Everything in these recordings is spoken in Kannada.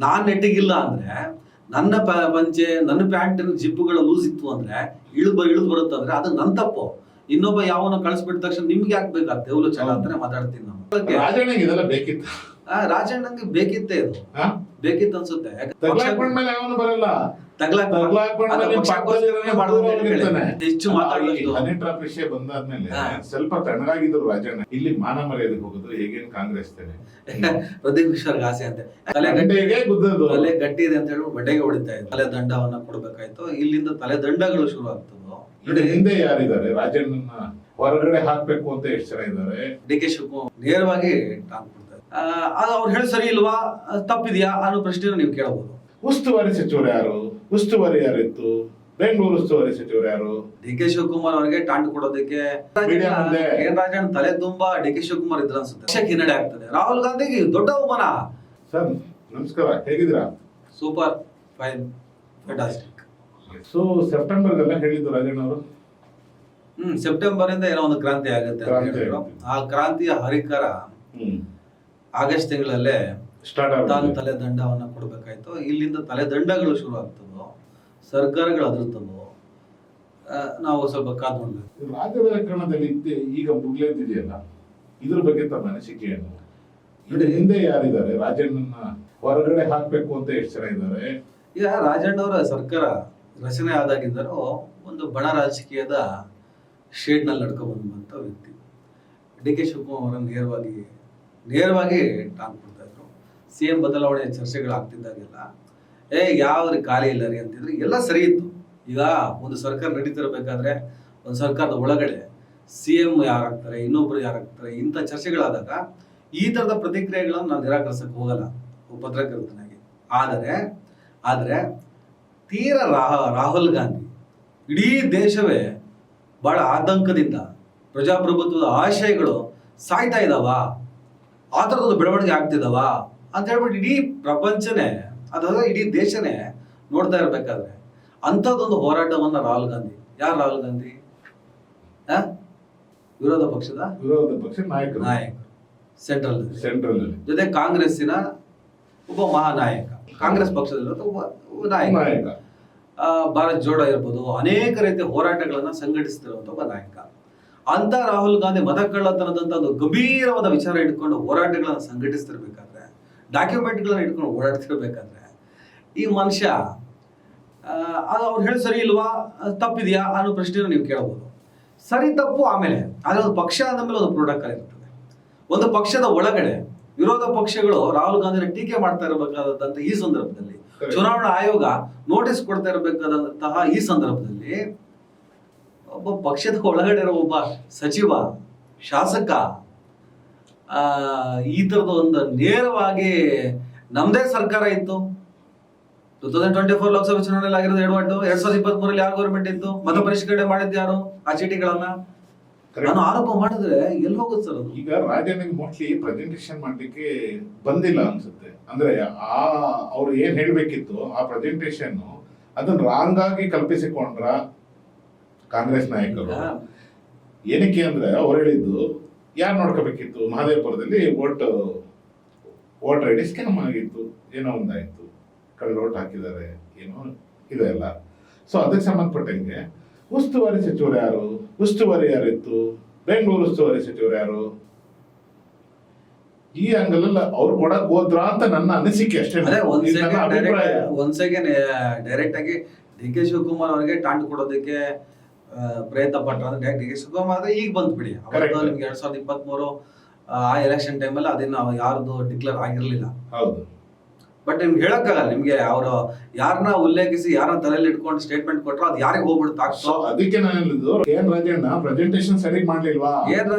ನಾನ್ ನೆಟ್ಟಿಗಿಲ್ಲ ಅಂದ್ರೆ, ನನ್ನ ಪಂಚೆ ನನ್ನ ಪ್ಯಾಂಟಿನ ಜಿಪ್ಪುಗಳ ಲೂಸ್ ಇತ್ತು ಅಂದ್ರೆ ಇಳಿದು ಬರುತ್ತೆ ಅಂದ್ರೆ ಅದು ನನ್ನ ತಪ್ಪು. ಇನ್ನೊಬ್ಬ ಯಾವನ ಕಳಿಸ್ಬಿಟ್ಟ ತಕ್ಷಣ ನಿಮ್ಗೆ ಯಾಕೆ ಬೇಕಾ ದೇವ್ಲು ಚಲ ಅಂತಾನೆ ಮಾತಾಡ್ತೀನಿ ನಾವು. ರಾಜಣ್ಣಗೆ ಇದೆಲ್ಲ ಬೇಕಿತ್ತು. ರಾಜಣ್ಣಂಗೆ ಬೇಕಿತ್ತೇ ಇದು, ಬೇಕಿತ್ತು ಅನ್ಸುತ್ತೆ. ತಗ್ಲಾಕೊಂಡ್ಮೇಲೆ ಅವನು ಬರಲ್ಲ, ಹೆಚ್ಚು ಮಾತಾಡೋದು. ಹನಿ ಟ್ರಾಪ್ ವಿಷಯ ಬಂದಾದ್ಮೇಲೆ ಸ್ವಲ್ಪ ತಣ್ಣಗಾಗಿದ್ರು ರಾಜಣ್ಣ. ಇಲ್ಲಿ ಮಾನ ಮರ್ಯಾದೆಗೆ ಹೋಗಿದ್ರು, ಹೇಗೇನು ಕಾಂಗ್ರೆಸ್ ಪ್ರದೀಪ್ ಈಶ್ವರ್ಗೆ ಆಸೆ ಅಂತೆ, ತಲೆ ಗಟ್ಟಿ ಇದೆ ಅಂತ ಹೇಳಿ ಬಡ್ಡೆಗೆ ಹೊಡಿತಾ ಇದ್ರು. ತಲೆ ದಂಡವನ್ನ ಕೊಡ್ಬೇಕಾಯ್ತು. ಇಲ್ಲಿಂದ ತಲೆ ದಂಡಗಳು ಶುರು ಆಗ್ತದೆ. ಹಿಂದೆ ಯಾರಿದ್ದಾರೆ ರಾಜಣ್ಣನ ಹೊರಗಡೆ ಹಾಕ್ಬೇಕು ಅಂತ ಎಷ್ಟು ಜನ ಇದ್ದಾರೆ? ಡಿ ಕೆ ಶಿವಕುಮಾರ್ ನೇರವಾಗಿ ಟಾಂಗ್ ಕೊಡ್ತಾರೆ. ಅವ್ರು ಹೇಳಿ ಸರಿ ಇಲ್ವಾ, ತಪ್ಪಿದ್ಯಾ ಅನ್ನೋ ಪ್ರಶ್ನೆ ನೀವು ಕೇಳಬಹುದು. ಉಸ್ತುವಾರಿ ಸಚಿವರು ಯಾರು? ಉಸ್ತುವಾರಿ ಯಾರಿತ್ತು? ಬೆಂಗಳೂರು ಉಸ್ತುವಾರಿ ಸಚಿವರು ಯಾರು? ಡಿ ಕೆ ಶಿವಕುಮಾರ್ ಅವರಿಗೆ ಟಾಂಟ್ ಕೊಡೋದಕ್ಕೆ ಎನ್ ರಾಜಣ್ಣ ತಲೆ ತುಂಬಾ ಡಿ ಕೆ ಶಿವಕುಮಾರ್ ಇದ್ರ ಅನ್ಸುತ್ತೆ. ಹಿನ್ನಡೆ ಆಗ್ತದೆ. ರಾಹುಲ್ ಗಾಂಧಿಗೆ ದೊಡ್ಡ ಅವಮಾನ. ಸರ್ ನಮಸ್ಕಾರ, ಹೇಗಿದ್ದೀರಾ? Super fine, fantastic. So September ಎಲ್ಲ ಹೇಳಿದ್ದು ರಾಜಣ್ಣ ಅವರು, ಸೆಪ್ಟೆಂಬರ್ ಇಂದ ಏನೋ ಒಂದು ಕ್ರಾಂತಿ ಆಗುತ್ತೆ. ಆ ಕ್ರಾಂತಿಯ ಹರಿಕಾರ ಆಗಸ್ಟ್ ತಿಂಗಳಲ್ಲೇ ತಾನು ತಲೆ ದಂಡವನ್ನ ಕೊಡ್ಬೇಕಾಯ್ತು. ಇಲ್ಲಿಂದ ತಲೆ ದಂಡಗಳು ಶುರು ಆಗ್ತದೋ, ಸರ್ಕಾರಗಳು ಅದರ್ತದೋ, ನಾವು ಸ್ವಲ್ಪ ಕಾದ್ ನೋಡ್ಬೇಕು. ರಾಜಕಾರಣದಲ್ಲಿ ಈಗ ಮುಗ್ಲೇದಿದೆಯಲ್ಲ, ಇದ್ರ ಬಗ್ಗೆ ತಮ್ಮ ಅನಿಸಿಕೆ ಏನು? ಹಿಂದೆ ಯಾರಿದ್ದಾರೆ ರಾಜಣ್ಣನ ಹೊರಗಡೆ ಹಾಕ್ಬೇಕು ಅಂತ ಎಷ್ಟು ಜನ ಇದ್ದಾರೆ? ಈಗ ರಾಜಣ್ಣ ಅವರ ಸರ್ಕಾರ ರಚನೆ ಆದಾಗಿದ್ದರೂ ಒಂದು ಬಣ ರಾಜಕೀಯದ ಶೇಡ್ ನಲ್ಲಿ ನಡ್ಕೊಂಡು ಬಂದಂತ ವ್ಯಕ್ತಿ. ಡಿ ಕೆ ಶಿವಕುಮಾರ್ ಅವರನ್ನು ನೇರವಾಗಿ ಟಾಂಗ್ ಕೊಡ್ತಾ ಇದ್ರು. ಸಿಎಂ ಬದಲಾವಣೆ ಚರ್ಚೆಗಳಾಗ್ತಿದ್ದಾಗೆಲ್ಲ ಯಾವ್ದು ಖಾಲಿ ಇಲ್ಲ ರೀ ಅಂತಿದ್ರೆ ಎಲ್ಲ ಸರಿ ಇತ್ತು. ಈಗ ಒಂದು ಸರ್ಕಾರ ನಡೀತಿರ್ಬೇಕಾದ್ರೆ ಒಂದು ಸರ್ಕಾರದ ಒಳಗಡೆ ಸಿಎಂ ಯಾರಾಗ್ತಾರೆ, ಇನ್ನೊಬ್ರು ಯಾರಾಗ್ತಾರೆ, ಇಂಥ ಚರ್ಚೆಗಳಾದಾಗ ಈ ತರದ ಪ್ರತಿಕ್ರಿಯೆಗಳನ್ನು ನಾನು ನಿರಾಕರಿಸಕ್ಕೆ ಹೋಗಲ್ಲ ಪತ್ರಕರ್ತನಾಗಿ. ಆದರೆ ತೀರ ರಾಹುಲ್ ಗಾಂಧಿ ಇಡೀ ದೇಶವೇ ಬಹಳ ಆತಂಕದಿಂದ ಪ್ರಜಾಪ್ರಭುತ್ವದ ಆಶಯಗಳು ಸಾಯ್ತಾ ಇದಾವ, ಆ ಥರದೊಂದು ಬೆಳವಣಿಗೆ ಆಗ್ತಿದಾವ ಅಂತ ಹೇಳ್ಬಿಟ್ಟು ಇಡೀ ಪ್ರಪಂಚನೇ ಅಥವಾ ಇಡೀ ದೇಶನೇ ನೋಡ್ತಾ ಇರ್ಬೇಕಾದ್ರೆ ಅಂಥದ್ದೊಂದು ಹೋರಾಟವನ್ನ ರಾಹುಲ್ ಗಾಂಧಿ, ಯಾರು ರಾಹುಲ್ ಗಾಂಧಿ? ವಿರೋಧ ಪಕ್ಷದ ನಾಯಕ, ಸೆಂಟ್ರಲ್ ಜೊತೆ ಕಾಂಗ್ರೆಸ್ಸಿನ ಒಬ್ಬ ಮಹಾನಾಯಕ, ಕಾಂಗ್ರೆಸ್ ಪಕ್ಷದಲ್ಲಿರೋ ಒಬ್ಬ ನಾಯಕ. ಭಾರತ್ ಜೋಡೋ ಇರ್ಬೋದು, ಅನೇಕ ರೀತಿಯ ಹೋರಾಟಗಳನ್ನ ಸಂಘಟಿಸ್ತಿರುವಂತ ಒಬ್ಬ ನಾಯಕ. ಅಂತ ರಾಹುಲ್ ಗಾಂಧಿ ಮತಕಳ್ಳತನದಂತ ಒಂದು ಗಂಭೀರವಾದ ವಿಚಾರ ಇಟ್ಕೊಂಡು ಹೋರಾಟಗಳನ್ನ ಸಂಘಟಿಸ್ತಿರ್ಬೇಕಾದ್ರೆ, ಡಾಕ್ಯುಮೆಂಟ್ಗಳನ್ನ ಇಟ್ಕೊಂಡು ಓಡಾಡ್ತಿರ್ಬೇಕಾದ್ರೆ ಈ ಮನುಷ್ಯ ಅದು ಅವ್ರು ಹೇಳಿ ಸರಿ ಇಲ್ವಾ, ತಪ್ಪಿದ್ಯಾ ಅನ್ನೋ ಪ್ರಶ್ನೆ ನೀವು ಕೇಳಬಹುದು. ಸರಿ ತಪ್ಪು ಆಮೇಲೆ, ಆದ್ರೆ ಒಂದು ಪಕ್ಷ ಅಂದ ಮೇಲೆ ಒಂದು ಪ್ರೋಟೋಕಾಲ್ ಇರ್ತದೆ. ಒಂದು ಪಕ್ಷದ ಒಳಗಡೆ ವಿರೋಧ ಪಕ್ಷಗಳು ರಾಹುಲ್ ಗಾಂಧಿನ ಟೀಕೆ ಮಾಡ್ತಾ ಇರಬೇಕಾದಂತಹ ಈ ಸಂದರ್ಭದಲ್ಲಿ, ಚುನಾವಣಾ ಆಯೋಗ ನೋಟಿಸ್ ಕೊಡ್ತಾ ಇರಬೇಕಾದಂತಹ ಈ ಸಂದರ್ಭದಲ್ಲಿ ಒಬ್ಬ ಪಕ್ಷದ ಒಳಗಡೆ ಇರೋ ಒಬ್ಬ ಸಚಿವ, ಶಾಸಕ ಈ ತರದ ಒಂದು ನೇರವಾಗಿ ನಮ್ದೇ ಸರ್ಕಾರ ಇತ್ತು, 2024 ಲೋಕಸಭೆ ಚುನಾವಣೆಯಲ್ಲಿ ಆಗಿರೋದು ಎಡವಟ್ಟು, 2023 ಯಾರು ಗೌರ್ಮೆಂಟ್ ಇತ್ತು, ಮತ ಪರಿಷ್ಕರಣೆ ಮಾಡಿದ್ದು ಯಾರು ಆ ಚೀಟಿಗಳನ್ನ ನಾನು ಆರೋಪ ಮಾಡಿದ್ರೆ ಎಲ್ಲಿ ಹೋಗುತ್ತೆ ಸರ್ ಅದು? ಈಗ ರಾಜನಿಗೆ ಮೋಸ್ಟ್ಲಿ ಪ್ರೆಸೆಂಟೇಷನ್ ಮಾಡ್ಲಿಕ್ಕೆ ಬಂದಿಲ್ಲ ಅನ್ಸುತ್ತೆ. ಅಂದ್ರೆ ಅವ್ರು ಏನ್ ಹೇಳ್ಬೇಕಿತ್ತು ಆ ಪ್ರೆಸೆಂಟೇಷನ್ ಅದನ್ನ ರಾಂಗ್ ಆಗಿ ಕಲ್ಪಿಸಿಕೊಂಡ್ರ ಕಾಂಗ್ರೆಸ್ ನಾಯಕರು. ಏನಕ್ಕೆ ಅಂದ್ರೆ ಅವ್ರು ಹೇಳಿದ್ದು ಯಾರು ನೋಡ್ಕೋಬೇಕಿತ್ತು, ಮಹದೇವಪುರದಲ್ಲಿ ವೋಟರ್ ಐಡಿ ಸ್ಕ್ಯಾಮ್ ಆಗಿತ್ತು, ಏನೋ ಒಂದಾಯ್ತು, ಕಳ್ಳ ಓಟ್ ಹಾಕಿದ್ದಾರೆ, ಏನೋ ಇದೆಲ್ಲ. ಸೊ ಅದಕ್ಕೆ ಸಂಬಂಧಪಟ್ಟಂಗೆ ಉಸ್ತುವಾರಿ ಸಚಿವರು ಯಾರು, ಉಸ್ತುವಾರಿ ಯಾರಿತ್ತು, ಬೆಂಗಳೂರು ಉಸ್ತುವಾರಿ ಸಚಿವರು ಯಾರು, ಈ ಅಂಗಲ್ ಅವ್ರು ಕೊಡಕ್ ಹೋದ್ರ ಅಂತ ನನ್ನ ಅನಿಸಿಕೆ ಅಷ್ಟೇ. ಒಂದ್ ಸೆಕೆಂಡ್ ಡೈರೆಕ್ಟ್ ಆಗಿ ಡಿ ಕೆ ಶಿವಕುಮಾರ್ ಅವರಿಗೆ ಟಾಂಟ್ ಕೊಡೋದಕ್ಕೆ ಪ್ರಯತ್ನ ಪಟ್ರ ಅಂದ್ರೆ ಡಿ ಕೆ ಶಿವಕುಮಾರ್ ಆದ್ರೆ ಈಗ ಬಂದ್ ಬಿಡಿ. ನಿಮ್ಗೆ 2023 ಆ ಎಲೆಕ್ಷನ್ ಟೈಮಲ್ಲಿ ಅದನ್ನ ಯಾರ್ದು ಡಿಕ್ಲೇರ್ ಆಗಿರ್ಲಿಲ್ಲ. ಹೌದು, ಬಟ್ ನಿಮ್ಗೆ ಹೇಳಕ್ಕಾಗಲ್ಲ. ನಿಮ್ಗೆ ಅವರು ಯಾರನ್ನ ಉಲ್ಲೇಖಿಸಿ ಯಾರನ್ನ ತಲೆಯಲ್ಲಿ ಇಟ್ಕೊಂಡು ಸ್ಟೇಟ್ಮೆಂಟ್ ಕೊಟ್ರು ಅದು ಯಾರಿಗೆ ಹೋಗ್ಬಿಡುತ್ತೆ. ಅದಕ್ಕೆ ನಾನು ಹೇಳಿದ್ದು ಎನ್ ರಾಜಣ್ಣ ಪ್ರೆಸೆಂಟೇಷನ್ ಸರಿ ಮಾಡ್ಲಿಲ್ವಾ? ಎನ್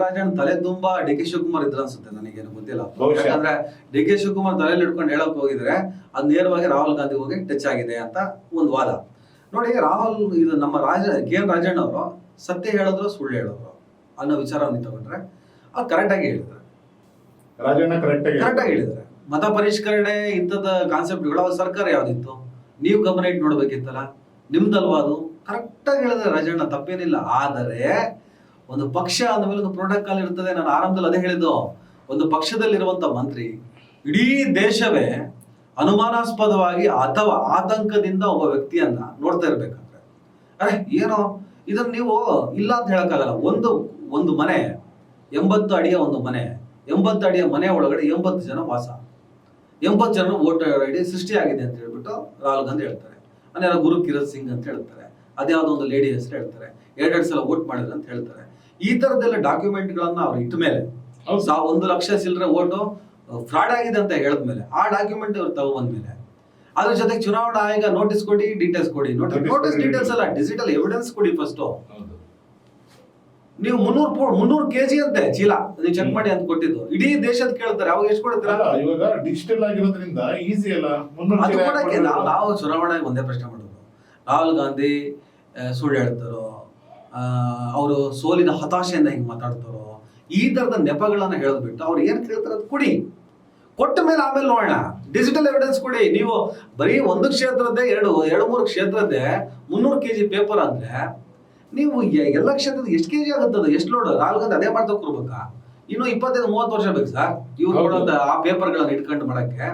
ರಾಜಣ್ಣ ತಲೆ ತುಂಬಾ ಡಿ ಕೆ ಶಿವಕುಮಾರ್ ಇದ್ರ ಅನ್ಸುತ್ತೆ, ನನಗೇನು ಗೊತ್ತಿಲ್ಲ. ಯಾಕಂದ್ರೆ ಡಿ ಕೆ ಶಿವಕುಮಾರ್ ತಲೆಯಲ್ಲಿ ಇಟ್ಕೊಂಡು ಹೇಳಕ್ ಹೋಗಿದ್ರೆ ಅದು ನೇರವಾಗಿ ರಾಹುಲ್ ಗಾಂಧಿ ಹೋಗಿ ಟಚ್ ಆಗಿದೆ ಅಂತ ಒಂದು ವಾದ. ನೋಡಿ, ಇದು ನಮ್ಮ ಕೆ ಎನ್ ರಾಜಣ್ಣ ಅವರು ಸತ್ಯ ಹೇಳಿದ್ರು ಸುಳ್ಳು ಹೇಳಿದ್ರು ಅನ್ನೋ ವಿಚಾರವನ್ನು ತಗೊಂಡ್ರೆ ಅವ್ರು ಕರೆಕ್ಟ್ ಆಗಿ ಹೇಳಿದ್ರು. ರಾಜಣ್ಣ ಕರೆಕ್ಟ್ ಆಗಿ ಹೇಳಿದ್ರೆ ಮತ ಪರಿಷ್ಕರಣೆ ಇಂಥದ ಕಾನ್ಸೆಪ್ಟ್ಗಳು ಅವ್ರ ಸರ್ಕಾರ ಯಾವ್ದಿತ್ತು, ನೀವು ಗಮನ ಇಟ್ಟು ನೋಡ್ಬೇಕಿತ್ತಲ್ಲ, ನಿಮ್ದಲ್ವಾ ಅದು? ಕರೆಕ್ಟ್ ಆಗಿ ಹೇಳಿದ್ರೆ ರಾಜಣ್ಣ, ತಪ್ಪೇನಿಲ್ಲ. ಆದರೆ ಒಂದು ಪಕ್ಷ ಅಂದಮೇಲೆ ಒಂದು ಪ್ರೋಟೋಕಾಲ್ ಇರ್ತದೆ. ನಾನು ಆರಂಭದಲ್ಲಿ ಅದೇ ಹೇಳಿದ್ದು, ಒಂದು ಪಕ್ಷದಲ್ಲಿರುವಂತ ಮಂತ್ರಿ ಇಡೀ ದೇಶವೇ ಅನುಮಾನಾಸ್ಪದವಾಗಿ ಅಥವಾ ಆತಂಕದಿಂದ ಒಬ್ಬ ವ್ಯಕ್ತಿಯನ್ನ ನೋಡ್ತಾ ಇರ್ಬೇಕಂದ್ರೆ, ಅರೆ ಏನೋ ಇದನ್ನ ನೀವು ಇಲ್ಲ ಅಂತ ಹೇಳಕ್ಕಾಗಲ್ಲ. ಒಂದು ಮನೆ 80 ಅಡಿಯ ಒಂದು ಮನೆ, 80 ಅಡಿಯ ಮನೆ ಒಳಗಡೆ 80 ಜನ ವಾಸ, 80 ಜನ ವೋಟರ್ ಐಡಿ ಸೃಷ್ಟಿಯಾಗಿದೆ ಅಂತ ಹೇಳ್ಬಿಟ್ಟು ರಾಹುಲ್ ಗಾಂಧಿ ಹೇಳ್ತಾರೆ. ಅನ್ಯಾರ ಗುರು ಕಿರಣ್ ಸಿಂಗ್ ಅಂತ ಹೇಳ್ತಾರೆ, ಅದ್ಯಾವುದೋ ಒಂದು ಲೇಡಿ ಹೆಸರು ಹೇಳ್ತಾರೆ, 2 ಸಲ ವೋಟ್ ಮಾಡಿದ್ರು ಅಂತ ಹೇಳ್ತಾರೆ. ಈ ತರದೆಲ್ಲ ಡಾಕ್ಯುಮೆಂಟ್ ಗಳನ್ನ ಅವ್ರು ಇಟ್ಟ ಮೇಲೆ 1 ಲಕ್ಷ ಚಿಲ್ಲರೆ ವೋಟು ಫ್ರಾಡ್ ಆಗಿದೆ ಅಂತ ಹೇಳಿದ್ಮೇಲೆ ಆ ಡಾಕ್ಯುಮೆಂಟ್ ಅವ್ರು ತಗೊಂಡ್ಮೇಲೆ ಅದ್ರ ಜೊತೆಗೆ ಚುನಾವಣಾ ಆಯೋಗ ನೋಟಿಸ್ ಕೊಡಿ, ಡೀಟೇಲ್ಸ್ ಕೊಡಿ. ನೋಟಿಸ್ ಡೀಟೇಲ್ಸ್ ಅಲ್ಲ, ಡಿಜಿಟಲ್ ಎವಿಡೆನ್ಸ್ ಕೊಡಿ ಫಸ್ಟ್. ನೀವು 300 ಕೆಜಿ ಅಂತೆ ಚೀಲ ನೀವು ಚೆಕ್ ಮಾಡಿ ಅಂತ ಕೊಟ್ಟಿದ್ದು, ಇಡೀ ದೇಶದ ಕೇಳ್ತಾರೆ. ಅವಾಗ ಎಷ್ಟು ಕೊಡ್ತೀರಾ? ಇವಾಗ ಡಿಜಿಟಲ್ ಆಗಿರೋದ್ರಿಂದ ಈಸಿ ಅಲ್ಲ. ಅದು ಕೊಡಕ್ಕೆ ನಾವು ಚುನಾವಣೆಗೆ ಒಂದೇ ಪ್ರಶ್ನೆ ಮಾಡೋದು, ರಾಹುಲ್ ಗಾಂಧಿ ಸುಳ್ಳು ಹೇಳ್ತಾರೋ, ಅವರು ಸೋಲಿನ ಹತಾಶೆಯಿಂದ ಹಿಂಗೆ ಮಾತಾಡ್ತಾರೋ, ಈ ತರದ ನೆಪಗಳನ್ನ ಹೇಳದ್ಬಿಟ್ಟು ಅವ್ರು ಏನ್ ಕೇಳ್ತಾರೆ ಅದು ಕೊಡಿ. ಕೊಟ್ಟ ಮೇಲೆ ಆಮೇಲೆ ನೋಡೋಣ. ಡಿಜಿಟಲ್ ಎವಿಡೆನ್ಸ್ ಕೊಡಿ. ನೀವು ಬರೀ ಒಂದು ಕ್ಷೇತ್ರದ್ದೇ 2-3 ಕ್ಷೇತ್ರದ್ದೇ 300 ಕೆಜಿ ಪೇಪರ್ ಅಂದ್ರೆ ನೀವು ಎಲ್ಲ ಕ್ಷೇತ್ರದ ಎಷ್ಟು ಕೆಜಿ ಆಗುತ್ತದ, ಎಷ್ಟು ಲೋಡ್? ರಾಹುಲ್ ಗಾಂಧಿ ಅದೇ ಮಾಡ್ತಾ ಕೊಡ್ಬೇಕಾ? ಇನ್ನು 25-30 ವರ್ಷ ಬೇಕು ಸರ್ ಇವ್ರು ಕೊಡೋಂತ ಆ ಪೇಪರ್ಗಳನ್ನ ಇಟ್ಕೊಂಡು ಮಾಡಕ್ಕೆ.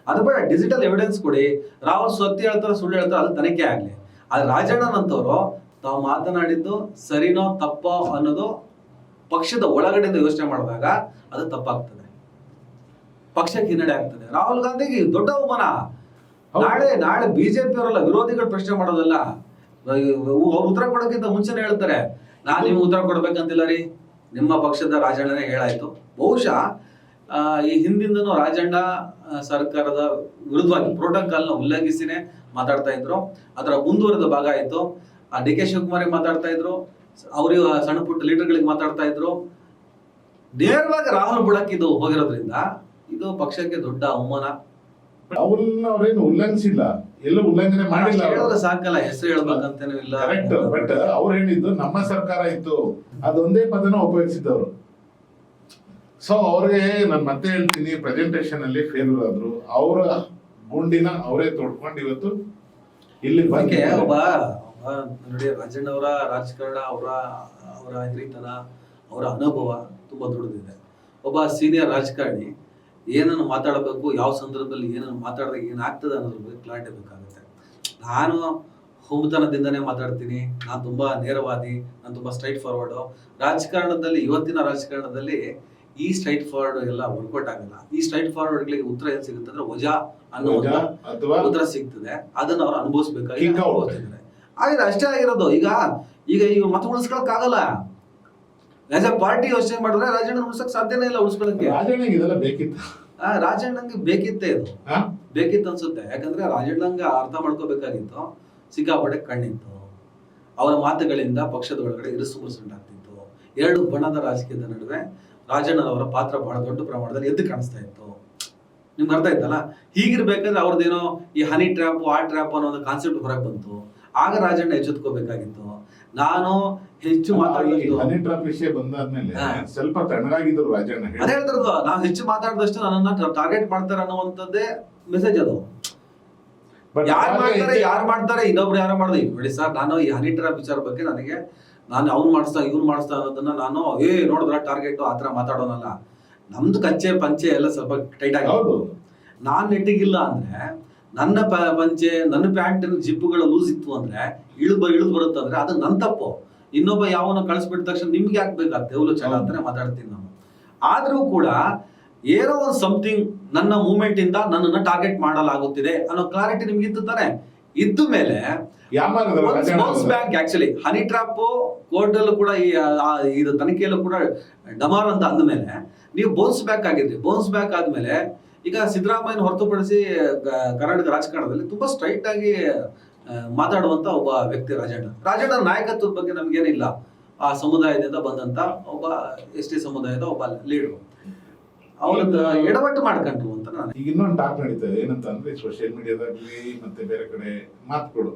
ಅದು ಬೇಡ, ಡಿಜಿಟಲ್ ಎವಿಡೆನ್ಸ್ ಕೊಡಿ. ರಾಹುಲ್ ಸತ್ಯ ಹೇಳ್ತಾರೆ ಸುಳ್ಳು ಹೇಳ್ತಾರೆ ಅದು ತನಿಖೆ ಆಗ್ಲಿ. ಆದ್ರೆ ರಾಜಣ್ಣನಂತವ್ರು ತಾವು ಮಾತನಾಡಿದ್ದು ಸರಿನೋ ತಪ್ಪೋ ಅನ್ನೋದು ಪಕ್ಷದ ಒಳಗಡೆಯಿಂದ ಯೋಚನೆ ಮಾಡಿದಾಗ ಅದು ತಪ್ಪಾಗ್ತದೆ, ಪಕ್ಷಕ್ಕೆ ಹಿನ್ನಡೆ ಆಗ್ತದೆ. ರಾಹುಲ್ ಗಾಂಧಿಗೆ ದೊಡ್ಡ ಅವಮಾನ. ನಾಳೆ ಬಿಜೆಪಿ ಅವರೆಲ್ಲ ವಿರೋಧಿಗಳು ಪ್ರಶ್ನೆ ಮಾಡೋದಲ್ಲ, ಅವ್ರು ಉತ್ತರ ಕೊಡೋಕ್ಕಿಂತ ಮುಂಚೆನೆ ಹೇಳ್ತಾರೆ, ನಾನ್ ನಿಮ್ಗೆ ಉತ್ತರ ಕೊಡ್ಬೇಕಂತಿಲ್ಲ ರೀ, ನಿಮ್ಮ ಪಕ್ಷದ ರಾಜಣ್ಣನೇ ಹೇಳಾಯ್ತು. ಬಹುಶಃ ಈ ಹಿಂದಿಂದನೂ ರಾಜಣ್ಣ ಸರ್ಕಾರದ ವಿರುದ್ಧವಾಗಿ ಪ್ರೋಟೋಕಾಲ್ನ ಉಲ್ಲಂಘಿಸಿನೇ ಮಾತಾಡ್ತಾ ಇದ್ರು. ಅದರ ಮುಂದುವರೆದ ಭಾಗ ಆಯ್ತು. ಡಿ ಕೆ ಶಿವಕುಮಾರ್ ಮಾತಾಡ್ತಾ ಇದ್ರು, ಅವ್ರಿಗೆ ಸಣ್ಣ ಪುಟ್ಟ ಲೀಡರ್ಗಳಿಗೆ ಮಾತಾಡ್ತಾ ಇದ್ರು. ನೇರವಾಗಿ ರಾಹುಲ್ ಬುಡಕ್ಕೆ ಇದು ಹೋಗಿರೋದ್ರಿಂದ ಇದು ಪಕ್ಷಕ್ಕೆ ದೊಡ್ಡ ಅವಮಾನ. ಅವ್ರೇನು ಉಲ್ಲಂಘಿಸಿಲ್ಲ, ಎಲ್ಲ ಉಲ್ಲಂಘನೆ ಮಾಡಿಲ್ಲ. ಹೇಳಿದ್ರೆ ಸಾಕಲ್ಲ, ಹೆಸರು ಹೇಳ್ಬೇಕಂತೇನೂ ಇಲ್ಲ. ಕರೆಕ್ಟ್. ಬಟ್ ಅವ್ರು ಹೇಳಿದ್ದು ನಮ್ಮ ಸರ್ಕಾರ ಇತ್ತು, ಅದೊಂದೇ ಪದನ ಉಪಯೋಗಿಸಿದವರು. ಸೊ ಅವ್ರಿಗೆ ನಾನು ಮತ್ತೆ ಹೇಳ್ತೀನಿ, ಪ್ರೆಸೆಂಟೇಷನ್ ಅಲ್ಲಿ ಫೇಲ್ಯೂರ್ ಆದ್ರು. ಅವರ ಗುಂಡಿನ ಅವರೇ ತೊಡ್ಕೊಂಡು ಇವತ್ತು ಇಲ್ಲಿ ಬಗ್ಗೆ ನೋಡಿ, ರಾಜಣ್ಣ ಅವರ ರಾಜಕಾರಣ, ಅವರ ಹಿರಿತನ, ಅವರ ಅನುಭವ ತುಂಬಾ ದೊಡ್ಡದಿದೆ. ಒಬ್ಬ ಸೀನಿಯರ್ ರಾಜಕಾರಣಿ ಏನನ್ನು ಮಾತಾಡಬೇಕು, ಯಾವ ಸಂದರ್ಭದಲ್ಲಿ ಏನನ್ನು ಮಾತಾಡಿದಾಗ ಏನಾಗ್ತದೆ ಅನ್ನೋದ್ರ ಬಗ್ಗೆ ಕ್ಲಾರಿಟಿ ಬೇಕಾಗುತ್ತೆ. ನಾನು ಹುಮ್ಮತನದಿಂದನೇ ಮಾತಾಡ್ತೀನಿ, ನಾನು ತುಂಬಾ ನೇರವಾದಿ, ನಾನು ತುಂಬಾ ಸ್ಟ್ರೈಟ್ ಫಾರ್ವರ್ಡು. ರಾಜಕಾರಣದಲ್ಲಿ, ಇವತ್ತಿನ ರಾಜಕಾರಣದಲ್ಲಿ ಈ ಸ್ಟ್ರೈಟ್ ಫಾರ್ವರ್ಡ್ ಎಲ್ಲ ವರ್ಕೌಟ್ ಆಗಲ್ಲ. ಈ ಸ್ಟ್ರೈಟ್ ಫಾರ್ವರ್ಡ್ಗಳಿಗೆ ಉತ್ತರ ಏನ್ ಸಿಗುತ್ತೆ ಅಂದ್ರೆ ವಜಾ ಅನ್ನೋ ಉತ್ತರ ಸಿಗ್ತದೆ. ಅದನ್ನ ಅವ್ರು ಅನುಭವಿಸ್ಬೇಕಾಗಿ ಆಗಿದೆ, ಅಷ್ಟೇ ಆಗಿರೋದು. ಈಗ ಮತ್ತೆ ಉಳಿಸ್ಕೊಳಕ್ ಆಗಲ್ಲ. ಆಸ್ ಎ ಪಾರ್ಟಿ ಯೋಚನೆ ಮಾಡಿದ್ರೆ ರಾಜಣ್ಣ ಉಳಿಸಕ್ ಸಾಧ್ಯನೇ ಇಲ್ಲ. ಉಳಿಸ್ಕೊಳಕ್ಕೆ ರಾಜಣ್ಣಂಗೆ ಬೇಕಿತ್ತೆ, ಇದು ಬೇಕಿತ್ತು ಅನ್ಸುತ್ತೆ. ಯಾಕಂದ್ರೆ ರಾಜಣ್ಣಂಗೆ ಅರ್ಥ ಮಾಡ್ಕೋಬೇಕಾಗಿತ್ತು, ಸಿಕ್ಕಾಪಟ್ಟೆ ಕಣ್ಣಿತ್ತು. ಅವರ ಮಾತುಗಳಿಂದ ಪಕ್ಷದ ಒಳಗಡೆ ಇರುಸು ಮುರುಸುಂಟಾಗ್ತಿತ್ತು. 2 ಬಣದ ರಾಜಕೀಯದ ನಡುವೆ ರಾಜಣ್ಣನವರ ಪಾತ್ರ ಬಹಳ ದೊಡ್ಡ ಪ್ರಮಾಣದಲ್ಲಿ ಎದ್ದು ಕಾಣಿಸ್ತಾ ಇತ್ತು. ನಿಮ್ಗೆ ಅರ್ಥ ಆಯ್ತಲ್ಲ? ಹೀಗಿರ್ಬೇಕಾದ್ರೆ ಅವ್ರದ್ದೇನೋ ಈ ಹನಿ ಟ್ರ್ಯಾಪ್ ಆ ಟ್ರ್ಯಾಪ್ ಅನ್ನೋ ಒಂದು ಕಾನ್ಸೆಪ್ಟ್ ಹೊರಗೆ ಬಂತು. ಆಗ ರಾಜಣ್ಣ ಎಚ್ಚೆತ್ಕೋಬೇಕಾಗಿತ್ತು. ನಾನು ಹೆಚ್ಚು ವಿಷಯ ಬಂದಾದ್ಮೇಲೆ ಸ್ವಲ್ಪ ತಣ್ಣಗಾಗಿದ್ರು ರಾಜಣ್ಣ. ಅದೇ ಹೇಳ್ತಿರೋದು, ನಾನು ಹೆಚ್ಚು ಮಾತಾಡಿದಷ್ಟು ನನ್ನನ್ನ ಟಾರ್ಗೆಟ್ ಮಾಡ್ತಾರೆ ಅನ್ನುವಂಥದ್ದೇ ಮೆಸೇಜ್ ಅದು. ಯಾರು ಮಾಡ್ತಾರೆ ಇನ್ನೊಬ್ರು ಯಾರೋ ಮಾಡಿದೆ. ನೋಡಿ ಸರ್, ನಾನು ಈ ಹನಿ ಟ್ರ್ಯಾಪ್ ವಿಚಾರ ಬಗ್ಗೆ ನಾನು ಅವ್ನು ಮಾಡಿಸ್ತಾ ಇವ್ನು ಮಾಡಿಸ್ತಾ ಅನ್ನೋದನ್ನ ನಾನು ನೋಡಿದ್ರ ಟಾರ್ಗೆಟ್ ಆತರ ಮಾತಾಡೋನಲ್ಲ. ನಮ್ದು ಕಚ್ಚೆ ಪಂಚೆ ಎಲ್ಲ ಸ್ವಲ್ಪ ಟೈಟ್ ಆಗಿ, ನಾನ್ ನೆಟ್ಟಿಗಿಲ್ಲ ಅಂದ್ರೆ ನನ್ನ ಪಂಚೆ ನನ್ನ ಪ್ಯಾಂಟಿನ ಜಿಪ್ಪುಗಳು ಲೂಸ್ ಇತ್ತು ಅಂದ್ರೆ ಇಳಿದು ಬರುತ್ತೆ ಅಂದ್ರೆ ಅದು ನನ್ನ ತಪ್ಪು. ಇನ್ನೊಬ್ಬ ಯಾವನ ಕಳಿಸ್ಬಿಟ್ಟ ತಕ್ಷಣ ನಿಮ್ಗೆ ಯಾಕೆ ಬೇಕಾಗ್ತದೆ ದೇವಲು ಚಲ ಅಂತಾನೆ ಮಾತಾಡ್ತೀನಿ ನಾವು. ಆದ್ರೂ ಕೂಡ ಏನೋ ಒಂದು ಸಮಥಿಂಗ್ ನನ್ನ ಮೂವ್ಮೆಂಟ್ ಇಂದ ನನ್ನನ್ನು ಟಾರ್ಗೆಟ್ ಮಾಡಲಾಗುತ್ತಿದೆ ಅನ್ನೋ ಕ್ಲಾರಿಟಿ ನಿಮ್ಗೆ ಇತ್ತು ತಾನೆ. ಇದ್ದ ಮೇಲೆ bank actually honey trap court ಅಲ್ಲೂ ಕೂಡ ಇದು ತನಿಖೆಯಲ್ಲೂ ಕೂಡ ಡಮಾರ್ ಅಂತ ಅಂದ್ಮೇಲೆ ನೀವು ಬೌನ್ಸ್ ಬ್ಯಾಕ್ ಆಗಿದ್ರಿ. ಬೌನ್ಸ್ ಬ್ಯಾಕ್ ಆದ್ಮೇಲೆ ಈಗ ಸಿದ್ದರಾಮಯ್ಯನ ಹೊರತುಪಡಿಸಿ ಕರ್ನಾಟಕ ರಾಜಕಾರಣದಲ್ಲಿ ತುಂಬಾ ಸ್ಟ್ರೈಟ್ ಆಗಿ ಮಾತಾಡುವಂತ ಒಬ್ಬ ವ್ಯಕ್ತಿ ರಾಜಣ್ಣ ನಾಯಕತ್ವದ ಬಗ್ಗೆ ನಮ್ಗೇನಿಲ್ಲ. ಆ ಸಮುದಾಯದಿಂದ ಬಂದಂತ ಒಬ್ಬ ST ಸಮುದಾಯದ ಒಬ್ಬ ಲೀಡರ್, ಅವ್ರದ್ದು ಎಡವಟ್ಟು ಮಾಡ್ಕೊಂಡ್ರು ಅಂತ ನಾನು. ಈಗ ಇನ್ನೊಂದು ಟಾಕ್ ನಡೀತದೆ, ಏನಂತ ಅಂದ್ರೆ ಸೋಷಿಯಲ್ ಮೀಡಿಯಾದಲ್ಲಿ ಮತ್ತೆ ಬೇರೆ ಕಡೆ ಮಾತುಗಳು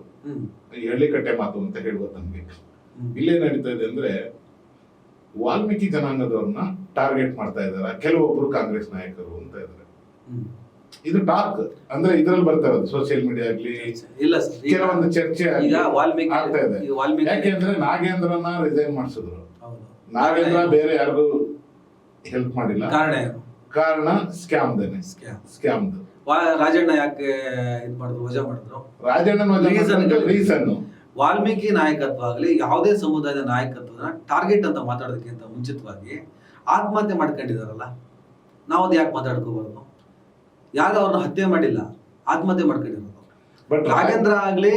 ಎಳ್ಳಿಕಟ್ಟೆ ಮಾತು ಅಂತ ಹೇಳ್ಬೋದು ನಮ್ಗೆ. ಇಲ್ಲೇ ನಡೀತಾ ಇದೆ ಅಂದ್ರೆ ವಾಲ್ಮೀಕಿ ಜನಾಂಗದವ್ರನ್ನ ಟಾರ್ಗೆಟ್ ಮಾಡ್ತಾ ಇದಾರೆ ಕೆಲವೊಬ್ರು ಕಾಂಗ್ರೆಸ್ ನಾಯಕರು ಅಂತ ಇದ್ದಾರೆ. ಇದು ಟಾಕ್ ಅಂದ್ರೆ ಇದ್ರಲ್ಲಿ ಬರ್ತಾ ಇರೋದು ಸೋಷಿಯಲ್ ಮೀಡಿಯಾ ಆಗ್ಲಿ ಇಲ್ಲ ಕೆಲವೊಂದು ಚರ್ಚೆ ಆಗ್ತಾ ಇದೆ. ಯಾಕೆಂದ್ರೆ ನಾಗೇಂದ್ರನ ರಿಸೈನ್ ಮಾಡಿಸಿದ್ರು. ನಾಗೇಂದ್ರ ಬೇರೆ ಯಾರಿಗೂ ಹೆಲ್ಪ್ ಮಾಡಿಲ್ಲ. ಕಾರಣ ಸ್ಕ್ಯಾಮ್ದು. ರಾಜಣ್ಣ ಯಾಕೆ ಇದು ಮಾಡಿದ್ರು, ವಜಾ ಮಾಡಿದ್ರು? ರಾಜಣ್ಣನ ರೀಸನ್ ವಾಲ್ಮೀಕಿ ನಾಯಕತ್ವ ಆಗಲಿ ಯಾವುದೇ ಸಮುದಾಯದ ನಾಯಕತ್ವನ ಟಾರ್ಗೆಟ್ ಅಂತ ಮಾತಾಡೋದಕ್ಕಿಂತ ಮುಂಚಿತವಾಗಿ ಆತ್ಮಹತ್ಯೆ ಮಾಡ್ಕೊಂಡಿದಾರಲ್ಲ, ನಾವು ಅದು ಯಾಕೆ ಮಾತಾಡ್ಕೋಬಾರ್ದು? ಯಾರು ಅವ್ರನ್ನ ಹತ್ಯೆ ಮಾಡಿಲ್ಲ, ಆತ್ಮಹತ್ಯೆ ಮಾಡ್ಕೊಂಡಿರೋದು. ಬಟ್ ನಾಗೇಂದ್ರ ಆಗ್ಲಿ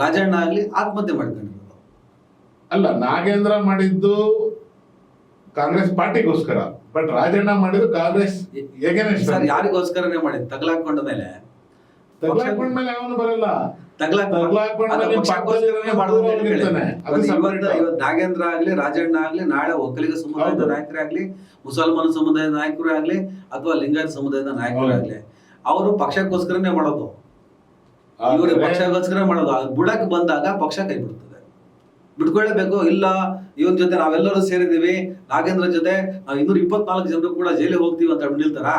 ರಾಜಣ್ಣ ಆಗ್ಲಿ ಆತ್ಮಹತ್ಯೆ ಮಾಡ್ಕೊಂಡಿರೋದು. ಅಲ್ಲ, ನಾಗೇಂದ್ರ ಮಾಡಿದ್ದು ಕಾಂಗ್ರೆಸ್ ಪಾರ್ಟಿಗೋಸ್ಕರ, ಬಟ್ ರಾಜಣ್ಣ ಮಾಡಿದ್ದು ಕಾಂಗ್ರೆಸ್ ಸರ್ ಯಾರಿಗೋಸ್ಕರನೇ ಮಾಡಿದ್? ತಗಲಾಕೊಂಡ ಮೇಲೆ ತಗ್ಲಾಕೊಂಡ್ಮೇಲೆ ಅವನು ಬರಲ್ಲ. ನಾಗೇಂದ್ರ ಆಗ್ಲಿ ರಾಜಣ್ಣ ಆಗ್ಲಿ ನಾಳೆ ಒಕ್ಕಲಿಗ ಸಮುದಾಯದ ನಾಯಕರೇ ಆಗ್ಲಿ, ಮುಸಲ್ಮಾನ ಸಮುದಾಯದ ನಾಯಕರೇ ಆಗ್ಲಿ, ಅಥವಾ ಲಿಂಗಾಯತ ಸಮುದಾಯದ ನಾಯಕರೇ ಆಗ್ಲಿ, ಅವರು ಪಕ್ಷಕ್ಕೋಸ್ಕರನೇ ಮಾಡೋದು. ಇವರು ಪಕ್ಷಕ್ಕೋಸ್ಕರ ಮಾಡೋದು. ಬುಡಕ್ ಬಂದಾಗ ಪಕ್ಷ ಕೈ ಬಿಡ್ತದೆ. ಬಿಟ್ಕೊಳ್ಳೇಬೇಕು. ಇಲ್ಲ ಇವನ್ ಜೊತೆ ನಾವೆಲ್ಲರೂ ಸೇರಿದೀವಿ, ನಾಗೇಂದ್ರ ಜೊತೆ ನಾವು 224 ಜನರು ಕೂಡ ಜೈಲಿಗೆ ಹೋಗ್ತೀವಿ ಅಂತ ನಿಲ್ತಾರ?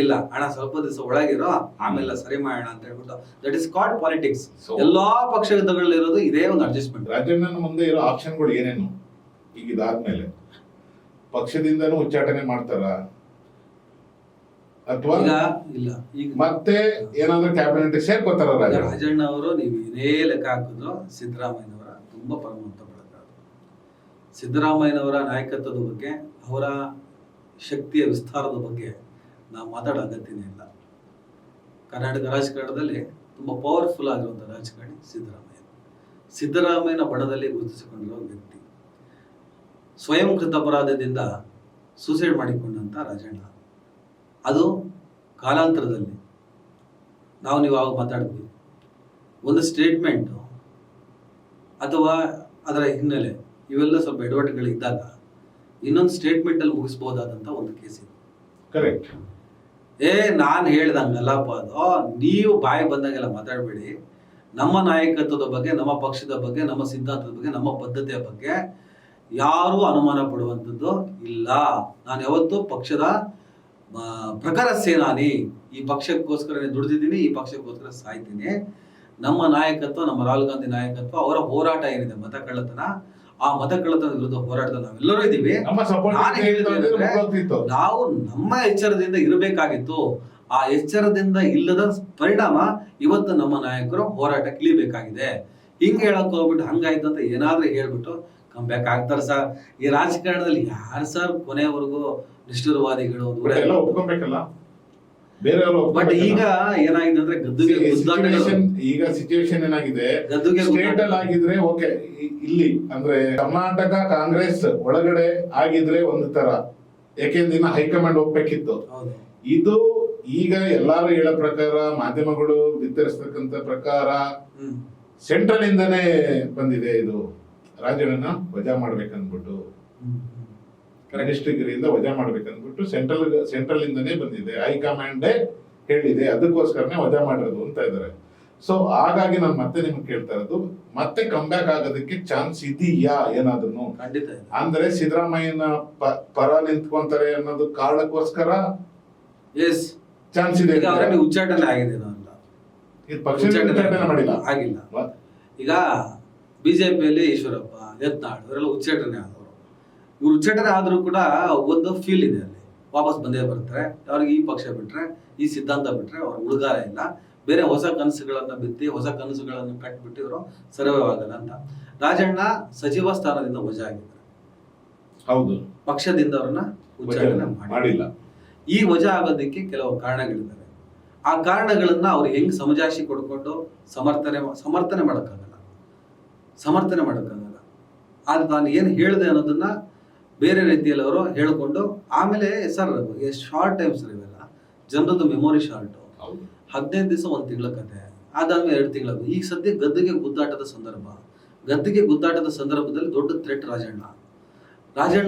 ಇಲ್ಲ, ಹಣ ಸ್ವಲ್ಪ ದಿವಸ ಒಳಗಿರೋ ಆಮೇಲೆ ಸರಿ ಮಾಡೋಣ ಅಂತ ಹೇಳ್ಬಿಟ್ಟು, ದಟ್ ಇಸ್ ಕಾಲ್ಡ್ ಪಾಲಿಟಿಕ್ಸ್. ಎಲ್ಲಾ ಪಕ್ಷಗಳಿರೋದು ಇದೇ ಒಂದು ಅಡ್ಜಸ್ಟ್ಮೆಂಟ್. ರಾಜಣ್ಣನ ಮುಂದೆ ಇರೋ ಆಪ್ಷನ್ಗಳು ಏನೇನು? ಈಗ ಇದಾದ್ಮೇಲೆ ಪಕ್ಷದಿಂದನೂ ಉಚ್ಚಾಟನೆ ಮಾಡ್ತಾರ ಅಥವಾ ಇಲ್ಲ ಈಗ ಮತ್ತೆ ಏನಾದ್ರೂ ಕ್ಯಾಬಿನೆಟ್ ಸೇರ್ಕೋತಾರ? ರಾಜಣ್ಣ ಅವರು ನೀವು ಇದೇ ಲೆಕ್ಕ ಹಾಕಿದ್ರು ಸಿದ್ದರಾಮಯ್ಯನವರ ತುಂಬಾ ಪರಮಂತ ಬೆಳಕ. ಸಿದ್ದರಾಮಯ್ಯನವರ ನಾಯಕತ್ವದ ಬಗ್ಗೆ, ಅವರ ಶಕ್ತಿಯ ವಿಸ್ತಾರದ ಬಗ್ಗೆ ನಾವು ಮಾತಾಡೋ ಅಗತ್ಯನೇ ಇಲ್ಲ. ಕರ್ನಾಟಕ ರಾಜಕಾರಣದಲ್ಲಿ ತುಂಬ ಪವರ್ಫುಲ್ ಆಗಿರುವಂಥ ರಾಜಕಾರಣಿ ಸಿದ್ದರಾಮಯ್ಯ. ಸಿದ್ದರಾಮಯ್ಯನ ಬಣದಲ್ಲಿ ಗುರುತಿಸಿಕೊಂಡಿರೋ ವ್ಯಕ್ತಿ. ಸ್ವಯಂ ಕೃತಾಪರಾಧದಿಂದ ಸೂಸೈಡ್ ಮಾಡಿಕೊಂಡಂಥ ರಾಜಣ್ಣ. ಅದು ಕಾಲಾಂತರದಲ್ಲಿ ನೀವು ಆವಾಗ ಮಾತಾಡಿದ್ವಿ, ಒಂದು ಸ್ಟೇಟ್ಮೆಂಟು ಅಥವಾ ಅದರ ಹಿನ್ನೆಲೆ ಇವೆಲ್ಲ ಸ್ವಲ್ಪ ಎಡವಟ್ಟುಗಳಿದ್ದಾಗ ಇನ್ನೊಂದು ಸ್ಟೇಟ್ಮೆಂಟಲ್ಲಿ ಮುಗಿಸ್ಬೋದಾದಂಥ ಒಂದು ಕೇಸ್ ಇದೆ. ಕರೆಕ್ಟ್. ನಾನು ಹೇಳ್ದಂಗಲ್ಲಪ್ಪ ಅದು. ನೀವು ಬಾಯಿ ಬಂದಂಗೆಲ್ಲ ಮಾತಾಡಬೇಡಿ. ನಮ್ಮ ನಾಯಕತ್ವದ ಬಗ್ಗೆ, ನಮ್ಮ ಪಕ್ಷದ ಬಗ್ಗೆ, ನಮ್ಮ ಸಿದ್ಧಾಂತದ ಬಗ್ಗೆ, ನಮ್ಮ ಬದ್ಧತೆಯ ಬಗ್ಗೆ ಯಾರೂ ಅನುಮಾನ ಪಡುವಂಥದ್ದು ಇಲ್ಲ. ನಾನು ಯಾವತ್ತೂ ಪಕ್ಷದ ಪ್ರಖರ ಸೇನಾನಿ. ಈ ಪಕ್ಷಕ್ಕೋಸ್ಕರನೇ ದುಡಿದಿದ್ದೀನಿ, ಈ ಪಕ್ಷಕ್ಕೋಸ್ಕರ ಸಾಯ್ತೀನಿ. ನಮ್ಮ ನಾಯಕತ್ವ, ನಮ್ಮ ರಾಹುಲ್ ಗಾಂಧಿ ನಾಯಕತ್ವ, ಅವರ ಹೋರಾಟ ಏನಿದೆ ಮತ ಕಳ್ಳತನ, ಆ ಮತ ಕಳ್ಳತನದ ವಿರುದ್ಧ ಹೋರಾಟದಲ್ಲಿ ನಾವೆಲ್ಲರೂ ಇದ್ದೀವಿ. ನಾನು ಹೇಳಿದ್ರೆ ನಾವು ನಮ್ಮ ಎಚ್ಚರದಿಂದ ಇರಬೇಕಾಗಿತ್ತು. ಆ ಎಚ್ಚರದಿಂದ ಇಲ್ಲದ ಪರಿಣಾಮ ಇವತ್ತು ನಮ್ಮ ನಾಯಕರು ಹೋರಾಟ ಇಳಿಬೇಕಾಗಿದೆ. ಹಿಂಗ್ ಹೇಳಕ್ ಹೋಗ್ಬಿಟ್ಟು ಹಂಗಾಯ್ತು ಅಂತ ಏನಾದ್ರೂ ಹೇಳ್ಬಿಟ್ಟು ಕಂಬ್ಯಾಕ್ ಆಗ್ತಾರ ಸರ್. ಈ ರಾಜಕಾರಣದಲ್ಲಿ ಯಾರು ಸರ್ ಕೊನೆಯವರೆಗೂ ನಿಷ್ಠುರವಾದಿಗಳು? ಬಟ್ ಈಗ ಏನಾಗಿದೆ ಅಂದ್ರೆ ಗದ್ದುಗೆ ಈಗ ಸಿಚುವೇಶನ್ ಏನಾಗಿದೆ, ಗದ್ದುಗೆ ಆಗಿದ್ರೆ ಓಕೆ. ಇಲ್ಲಿ ಅಂದ್ರೆ ಕರ್ನಾಟಕ ಕಾಂಗ್ರೆಸ್ ಒಳಗಡೆ ಆಗಿದ್ರೆ ಒಂದು ತರ, ಯಾಕೆಂದ್ರೆ ಹೈಕಮಾಂಡ್ ಹೋಗ್ಬೇಕಿತ್ತು. ಇದು ಈಗ ಎಲ್ಲಾರು ಹೇಳೋ ಪ್ರಕಾರ, ಮಾಧ್ಯಮಗಳು ಬಿತ್ತರಿಸ್ತಕ್ಕಂತ ಪ್ರಕಾರ ಸೆಂಟ್ರಲ್ ಇಂದಾನೇ ಬಂದಿದೆ. ಇದು ರಾಜ್ಯವನ್ನ ವಜಾ ಮಾಡ್ಬೇಕಂದ್ಬಿಟ್ಟು, ಕನಿಷ್ಠಗಿರಿಯಿಂದ ವಜಾ ಮಾಡ್ಬೇಕಂದ್ಬಿಟ್ಟು ಸೆಂಟ್ರಲ್ ಇಂದಾನೇ ಬಂದಿದೆ. ಹೈಕಮಾಂಡೇ ಹೇಳಿದೆ, ಅದಕ್ಕೋಸ್ಕರನೇ ವಜಾ ಮಾಡಿರೋದು ಅಂತ ಇದ್ದಾರೆ. ಸೊ ಹಾಗಾಗಿ ನಾನು ಮತ್ತೆ ನಿಮ್ಗೆ ಕೇಳ್ತಾ ಇರೋದು, ಮತ್ತೆ ಕಮ್ಬ್ಯಾಕ್ ಆಗೋದಕ್ಕೆ ಚಾನ್ಸ್ ಇದೆಯಾ ಏನಾದ್ರು? ಖಂಡಿತ. ಅಂದ್ರೆ ಸಿದ್ದರಾಮಯ್ಯನ ಪರ ನಿಂತ್ಕೊಂತಾರೆ ಅನ್ನೋದು ಕಾರಣಕ್ಕೋಸ್ಕರ ಚಾನ್ಸ್ ಇದೆ. ಉಚ್ಚಾಟನೆ ಆಗಿದೆ, ಪಕ್ಷ ಉಚ್ಚಾಟನೆ ಮಾಡಿಲ್ಲ, ಆಗಿಲ್ಲ. ಈಗ ಬಿಜೆಪಿಯಲ್ಲಿ ಈಶ್ವರಪ್ಪ, ಯತ್ನಾಳ್ ಇವರೆಲ್ಲ ಉಚ್ಚಾಟನೆ ಆದವರು. ಇವ್ರು ಉಚ್ಚಾಟನೆ ಆದ್ರೂ ಕೂಡ ಒಂದು ಫೀಲ್ ಇದೆ, ಅಲ್ಲಿ ವಾಪಸ್ ಬಂದೇ ಬರ್ತಾರೆ. ಅವ್ರಿಗೆ ಈ ಪಕ್ಷ ಬಿಟ್ರೆ, ಈ ಸಿದ್ಧಾಂತ ಬಿಟ್ರೆ ಅವ್ರ ಉಳಿಗಾರ ಇಲ್ಲ. ಬೇರೆ ಹೊಸ ಕನಸುಗಳನ್ನ ಬಿತ್ತಿ, ಹೊಸ ಕನಸುಗಳನ್ನು ಕಟ್ಬಿಟ್ಟು ಇವರು ಸರ್ವೈವ್ ಅಂತ. ರಾಜಣ್ಣ ಸಚಿವ ಸ್ಥಾನದಿಂದ ವಜಾ ಆಗಿದ್ದಾರೆ. ಹೌದು, ಪಕ್ಷದಿಂದ ಅವ್ರನ್ನ ಉಚ್ಚಾಟನೆ ಮಾಡಿಲ್ಲ. ಈ ವಜಾ ಆಗೋದಕ್ಕೆ ಕೆಲವು ಕಾರಣಗಳಿದ್ದಾವೆ. ಆ ಕಾರಣಗಳನ್ನ ಅವ್ರು ಹೆಂಗ್ ಸಮಜಾಯಿಷಿ ಕೊಡ್ಕೊಂಡು ಸಮರ್ಥನೆ ಮಾಡೋಕ್ಕಾಗಲ್ಲ. ಆದ್ರೆ ನಾನು ಏನು ಹೇಳಿದೆ ಅನ್ನೋದನ್ನ ಬೇರೆ ರೀತಿಯಲ್ಲಿ ಅವರು ಹೇಳ್ಕೊಂಡು, ಆಮೇಲೆ ಸರ್ ಎಷ್ಟು ಶಾರ್ಟ್ ಟೈಮ್ ಸರ್ ಇವೆಲ್ಲ, ಜನರದ್ದು ಮೆಮೊರಿ ಶಾರ್ಟು. 15 ದಿವಸ 1 ತಿಂಗಳ ಕತೆ, ಅದಾದ್ಮೇಲೆ 2 ತಿಂಗಳ. ಈಗ ಸದ್ಯ ಗದ್ದುಗೆ ಗುದ್ದಾಟದ ಸಂದರ್ಭದಲ್ಲಿ ದೊಡ್ಡ ಥ್ರೆಟ್ ರಾಜಣ್ಣ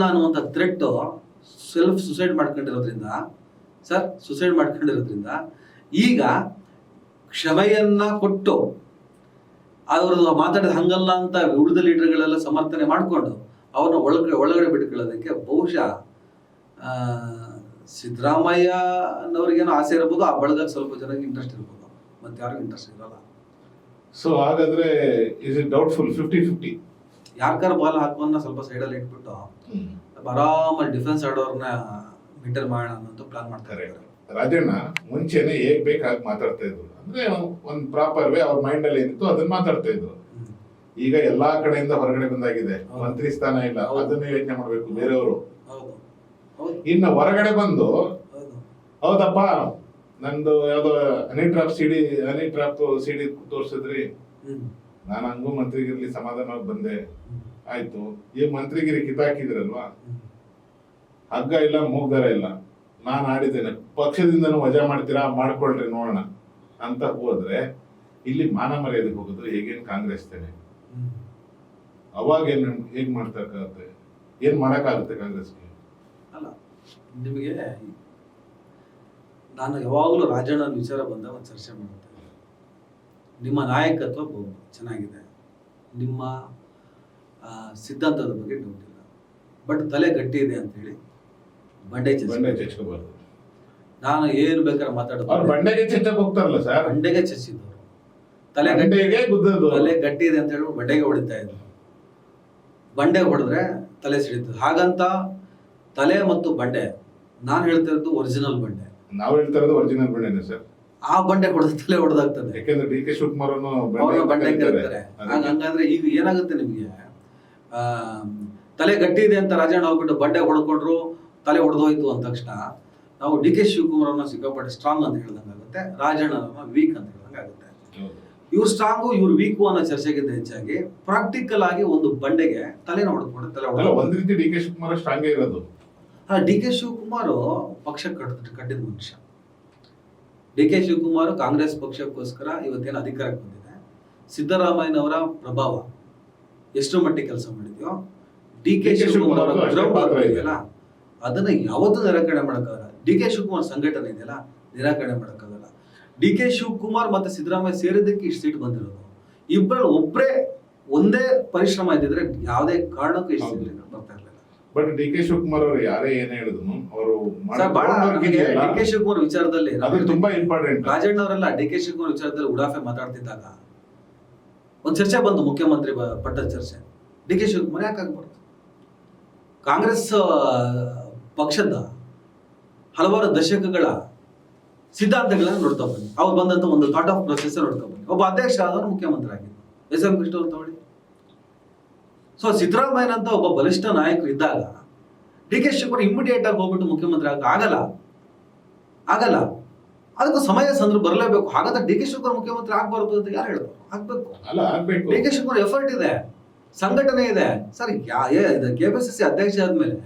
ಅನ್ನುವಂಥ ಥ್ರೆಟ್ ಸೆಲ್ಫ್ ಸುಸೈಡ್ ಮಾಡ್ಕೊಂಡಿರೋದ್ರಿಂದ ಈಗ ಕ್ಷಮೆಯನ್ನ ಕೊಟ್ಟು ಅವ್ರದ್ದು ಮಾತಾಡಿದ ಹಂಗಲ್ಲ ಅಂತ ಉಳಿದ ಲೀಡರ್ಗಳೆಲ್ಲ ಸಮರ್ಥನೆ ಮಾಡಿಕೊಂಡು ಅವ್ರನ್ನ ಒಳಗಡೆ ಬಿಟ್ಕೊಳ್ಳೋದಕ್ಕೆ ಬಹುಶಃ ಸಿದ್ದರಾಮಯ್ಯನವ್ರಿಗೇನೋ ಆಸೆ ಇರ್ಬೋದು, ಆ ಬಳಗ ಸ್ವಲ್ಪ ಜನಕ್ಕೆ ಇಂಟ್ರೆಸ್ಟ್ ಇರ್ಬೋದು, ಮತ್ತೆ ಯಾರಿಗೂ ಇಂಟ್ರೆಸ್ಟ್ ಇರಲ್ಲ. ಸೊ ಹಾಗಾದ್ರೆ ಇಸ್ ಇಟ್ ಡೌಟ್ಫುಲ್ 50-50? ಯಾರ್ಕಾರ ಬಾಲ್ ಹಾಕೋನ್ನ ಸ್ವಲ್ಪ ಸೈಡಲ್ಲಿ ಇಟ್ಬಿಟ್ಟು ಆರಾಮಾಗಿ ಡಿಫೆನ್ಸ್ ಆಡೋರ್ನ ಮೇಂಟೈನ್ ಮಾಡೋಣ ಅಂತ ಪ್ಲಾನ್ ಮಾಡ್ತಾರೆ. ರಾಜಣ್ಣ ಮುಂಚೆನೆ ಹೇಗ್ ಬೇಕಾಗಿ ಮಾತಾಡ್ತಾ ಇದ್ರು, ಅಂದ್ರೆ ಒಂದ್ ಪ್ರಾಪರ್ ವೇ ಅವ್ರ ಮೈಂಡ್ ಅಲ್ಲಿ ಏನಿತ್ತು ಅದನ್ನ ಮಾತಾಡ್ತಾ ಇದ್ರು. ಈಗ ಎಲ್ಲಾ ಕಡೆಯಿಂದ ಹೊರಗಡೆ ಬಂದಾಗಿದೆ, ಮಂತ್ರಿ ಸ್ಥಾನ ಇಲ್ಲ, ಅದನ್ನ ಯೋಚನೆ ಮಾಡ್ಬೇಕು ಬೇರೆಯವರು. ಇನ್ನ ಹೊರಗಡೆ ಬಂದು ಹೌದಪ್ಪ ನಂದು ಯಾವ್ದೋ ಹನಿ ಟ್ರಾಪ್ ಸಿಡಿ ತೋರ್ಸಿದ್ರಿ, ನಾನು ಹಂಗೂ ಮಂತ್ರಿಗಿರ್ಲಿ ಸಮಾಧಾನವಾಗಿ ಬಂದೆ, ಆಯ್ತು. ಈ ಮಂತ್ರಿಗಿರಿ ಕಿತ್ತಾಕಿದ್ರಲ್ವಾ, ಹಗ್ಗ ಇಲ್ಲ ಮೂಗ್ದಾರ ಇಲ್ಲ, ನಾನು ಆಡಿದ್ದೇನೆ, ಪಕ್ಷದಿಂದನೂ ವಜಾ ಮಾಡ್ತೀರಾ, ಮಾಡ್ಕೊಳ್ರಿ ನೋಡೋಣ ಅಂತ ಹೋದ್ರೆ ಇಲ್ಲಿ ಮಾನ ಮರ್ಯಾದೆಗೆ ಹೋಗೋದು ಹೇಗೇನು ಕಾಂಗ್ರೆಸ್ ತಾನೆ. ಅವಾಗ ಹೇಗ್ ಮಾಡ್ತಕ್ಕಾಗತ್ತೆ, ಏನ್ ಮಾಡಕ್ಕಾಗುತ್ತೆ ಕಾಂಗ್ರೆಸ್ಗೆ? ಅಲ್ಲ, ನಿಮಗೆ ನಾನು ಯಾವಾಗಲೂ ರಾಜಣ್ಣನ ವಿಚಾರ ಬಂದಾಗ ಒಂದು ಚರ್ಚೆ ಮಾಡುತ್ತೇನೆ. ನಿಮ್ಮ ನಾಯಕತ್ವ ಚೆನ್ನಾಗಿದೆ, ನಿಮ್ಮ ಸಿದ್ಧಾಂತದ ಬಗ್ಗೆ ಡೌಟ್ ಇಲ್ಲ, ಬಟ್ ತಲೆ ಗಟ್ಟಿ ಇದೆ ಅಂತೇಳಿ ಬಂಡೆ ಚಚ್ಕೋಬಾರ್ದು. ನಾನು ಏನು ಬೇಕಾದ್ರೆ ಮಾತಾಡೋದು, ಬಂಡೆಗೆ ಚಚ್ಚಕ್ ಹೋಗ್ತಾರಲ್ಲ ಸರ್, ಬಂಡೆಗೆ ಚಚ್ಚಿದವರು, ತಲೆ ಗಟ್ಟಿ ಇದೆ ಅಂತ ಹೇಳಿ ಬಂಡೆಗೆ ಹೊಡಿತಾ ಇದ್ರು. ಬಂಡೆ ಹೊಡೆದ್ರೆ ತಲೆ ಸಿಡಿತದೆ, ಹಾಗಂತ ತಲೆ ಮತ್ತು ಬಂಡೆ, ನಾನು ಹೇಳ್ತಾ ಇರೋದು ಒರಿಜಿನಲ್ ಬಂಡೆ. ನಾವು ಹೇಳ್ತಾ ಇರೋದು ಒರಿಜಿನಲ್ ಬಂಡೆನೆ ಸರ್. ಆ ಬಂಡೆ ಹೊಡೆದ ತಲೆ ಹೊಡೆದಾಗ್ತದೆ, ಯಾಕೆಂದ್ರೆ ಡಿ ಕೆ ಶಿವಕುಮಾರ್ ಬಂಡೆ ಕರೀತಾರೆ. ಹಂಗಂದ್ರೆ ಈಗ ಏನಾಗುತ್ತೆ ನಿಮ್ಗೆ, ತಲೆ ಗಟ್ಟಿ ಇದೆ ಅಂತ ರಾಜಣ್ಣ ಹೋಗ್ಬಿಟ್ಟು ಬಂಡೆ ಹೊಡ್ಕೊಂಡ್ರು, ತಲೆ ಹೊಡೆದೋಯ್ತು ಅಂದ ತಕ್ಷಣ ನಾವು ಡಿ ಕೆ ಶಿವಕುಮಾರ್ ಸಿಕ್ಕಾಪಟ್ಟೆ ಸ್ಟ್ರಾಂಗ್ ಅಂತ ಹೇಳ್ದಂಗಾಗುತ್ತೆ, ರಾಜಣ್ಣ ವೀಕ್ ಅಂತ ಹೇಳ್ದಂಗಾಗುತ್ತೆ. ಇವ್ರು ಸ್ಟ್ರಾಂಗು ಇವ್ರು ವೀಕು ಅನ್ನೋ ಚರ್ಚೆಗಿಂತ ಹೆಚ್ಚಾಗಿ ಪ್ರಾಕ್ಟಿಕಲ್ ಆಗಿ ಒಂದು ಬಂಡೆಗೆ ತಲೆನ ಹೊಡೆದ್ಕೊಂಡು ತಲೆ ಒಂದ್ ರೀತಿ ಡಿ ಕೆ ಶಿವಕುಮಾರ್ ಸ್ಟ್ರಾಂಗ್ ಇರೋದು. ಡಿ ಕೆ ಶಿವಕುಮಾರ್ ಪಕ್ಷ ಕಟ್ಟಿದ ಮನುಷ್ಯ. ಡಿ ಕೆ ಶಿವಕುಮಾರ್ ಕಾಂಗ್ರೆಸ್ ಪಕ್ಷಕ್ಕೋಸ್ಕರ ಇವತ್ತೇನು ಅಧಿಕಾರಕ್ಕೆ ಬಂದಿದೆ, ಸಿದ್ದರಾಮಯ್ಯನವರ ಪ್ರಭಾವ ಎಷ್ಟು ಮಟ್ಟಿಗೆ ಕೆಲಸ ಮಾಡಿದ್ಯೋ ಡಿ ಕೆ ಶಿವಕುಮಾರ್ ಅವರ ಪಾತ್ರ ಇದೆಯಲ್ಲ ಅದನ್ನ ಯಾವತ್ತೂ ನಿರಾಕರಣೆ ಮಾಡೋಕ್ಕಾಗಲ್ಲ. ಡಿ ಕೆ ಶಿವಕುಮಾರ್ ಸಂಘಟನೆ ಇದೆಯಲ್ಲ ನಿರಾಕರಣೆ ಮಾಡೋಕ್ಕಾಗಲ್ಲ. ಡಿ ಕೆ ಶಿವಕುಮಾರ್ ಮತ್ತೆ ಸಿದ್ದರಾಮಯ್ಯ ಸೇರಿದ್ದಕ್ಕೆ ಇಷ್ಟು ಸೀಟ್ ಬಂದಿರೋದು. ಇಬ್ಬರಲ್ಲಿ ಒಬ್ಬರೇ ಒಂದೇ ಪರಿಶ್ರಮ ಇದ್ದಿದ್ರೆ ಯಾವುದೇ ಕಾರಣಕ್ಕೂ ಇಷ್ಟು ಸೀಟ್ ಬರ್ತಾ ಇರಲಿಲ್ಲ. ಬಟ್ ಡಿ ಕೆ ಶಿವಕುಮಾರ್ ಅವರು ಯಾರೇ ಏನೇ ಹೇಳಿದ್ರು ಅವರು ಡಿ ಕೆ ಶಿವಕುಮಾರ್ ವಿಚಾರದಲ್ಲಿ ತುಂಬಾ ಇಂಪಾರ್ಟೆಂಟ್. ರಾಜಣ್ಣ ಅವರೆಲ್ಲ ಡಿ ಕೆ ಶಿವಕುಮಾರ್ ವಿಚಾರದಲ್ಲಿ ಉಡಾಫೆ ಮಾತಾಡ್ತಿದ್ದಾಗ ಒಂದು ಚರ್ಚೆ ಬಂದು, ಮುಖ್ಯಮಂತ್ರಿ ಪಟ್ಟದ ಚರ್ಚೆ. ಡಿ ಕೆ ಶಿವಕುಮಾರ್ ಯಾಕೆ ಆಗ್ಬಾರ್ದು? ಕಾಂಗ್ರೆಸ್ ಪಕ್ಷದ ಹಲವಾರು ದಶಕಗಳ ಸಿದ್ಧಾಂತಗಳನ್ನ ನೋಡ್ತಾ ಬನ್ನಿ, ಅವ್ರು ಬಂದಂತ ಒಂದು ಥಾಟ್ ಆಫ್ ಪ್ರೊಸೆಸ್ ನೋಡ್ತಾ ಬನ್ನಿ. ಒಬ್ಬ ಅಧ್ಯಕ್ಷ ಆದವರು ಮುಖ್ಯಮಂತ್ರಿ ಆಗಿದ್ದು ಎಸ್ ಎಂ ಕೃಷ್ಣ ಅಂತ ನೋಡಿ. ಸೊ ಸಿದ್ದರಾಮಯ್ಯನಂತ ಒಬ್ಬ ಬಲಿಷ್ಠ ನಾಯಕರು ಇದ್ದಾಗ ಡಿ ಕೆ ಶಿವಕುಮಾರ್ ಇಮಿಡಿಯೇಟ್ ಆಗಿ ಹೋಗ್ಬಿಟ್ಟು ಮುಖ್ಯಮಂತ್ರಿ ಆಗಲ್ಲ. ಅದಕ್ಕೂ ಸಮಯ ಸಂದರ್ಭ ಬರಲೇಬೇಕು. ಹಾಗಾದ್ರೆ ಡಿ ಕೆ ಶಿವಕುಮಾರ್ ಮುಖ್ಯಮಂತ್ರಿ ಆಗ್ಬಾರ್ದು ಅಂತ ಯಾರು ಹೇಳಿದ್ರು? ಆಗ್ಬೇಕು. ಡಿ ಕೆ ಶಿವಕುಮಾರ್ ಎಫರ್ಟ್ ಇದೆ, ಸಂಘಟನೆ ಇದೆ ಸರ್. ಕೆಪಿಸಿಸಿ ಅಧ್ಯಕ್ಷ ಆದ್ಮೇಲೆ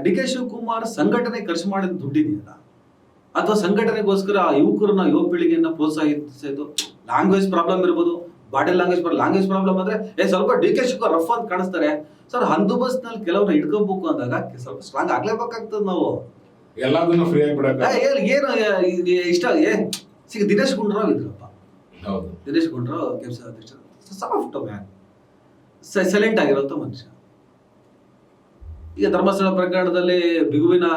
ಡಿ ಕೆ ಶಿವಕುಮಾರ್ ಸಂಘಟನೆ ಖರ್ಚು ಮಾಡಿದ ದುಡ್ಡಿದೆಯಲ್ಲ, ಅಥವಾ ಸಂಘಟನೆಗೋಸ್ಕರ ಯುವಕರನ್ನ ಯುವ ಪೀಳಿಗೆಯನ್ನ ಪ್ರೋತ್ಸಾಹಿಸೋದು. ಲ್ಯಾಂಗ್ವೇಜ್ ಪ್ರಾಬ್ಲಮ್ ಇರ್ಬೋದು, ಬಾಡಿ ಲ್ಯಾಂಗ್ವೇಜ್ ಪ್ರಾಬ್ಲಮ್ ಅಂದ್ರೆ ಸ್ವಲ್ಪ ಡಿ ಕೆ ಶಿವಕುಮಾರ್ ರಫ್ ಅಂತ ಕಾಣಿಸ್ತಾರೆ ಸರ್. ಹಂದು ಬಸ್ನಲ್ಲಿ ಕೆಲವ್ರನ್ನ ಹಿಡ್ಕೋಬೇಕು ಅಂದಾಗ ಸ್ವಲ್ಪ ಸ್ಟ್ರಾಂಗ್ ಆಗ್ಲೇಬೇಕಾಗ್ತದೆ. ನಾವು ಎಲ್ಲದನ್ನು ಫ್ರೀ ಆಗಿ ಬಿಡಕ್ಕೆ ಏನು ಇಷ್ಟ ದಿನೇಶ್ ಗುಂಡೂರಾವ್ ಇದ್ರಪ್ಪ. ಹೌದು, ದಿನೇಶ್ ಗುಂಡೂರಾವ್ ಕೆಪಿಸಿಸಿ ಅಧ್ಯಕ್ಷ, ಸಾಫ್ಟ್ ಮ್ಯಾನ್, ಸೈಲೆಂಟ್ ಆಗಿರೋಂಥ ಮನುಷ್ಯ. ಈಗ ಧರ್ಮಸ್ಥಳ ಪ್ರಕರಣದಲ್ಲಿ ಬಿಗುವಿನ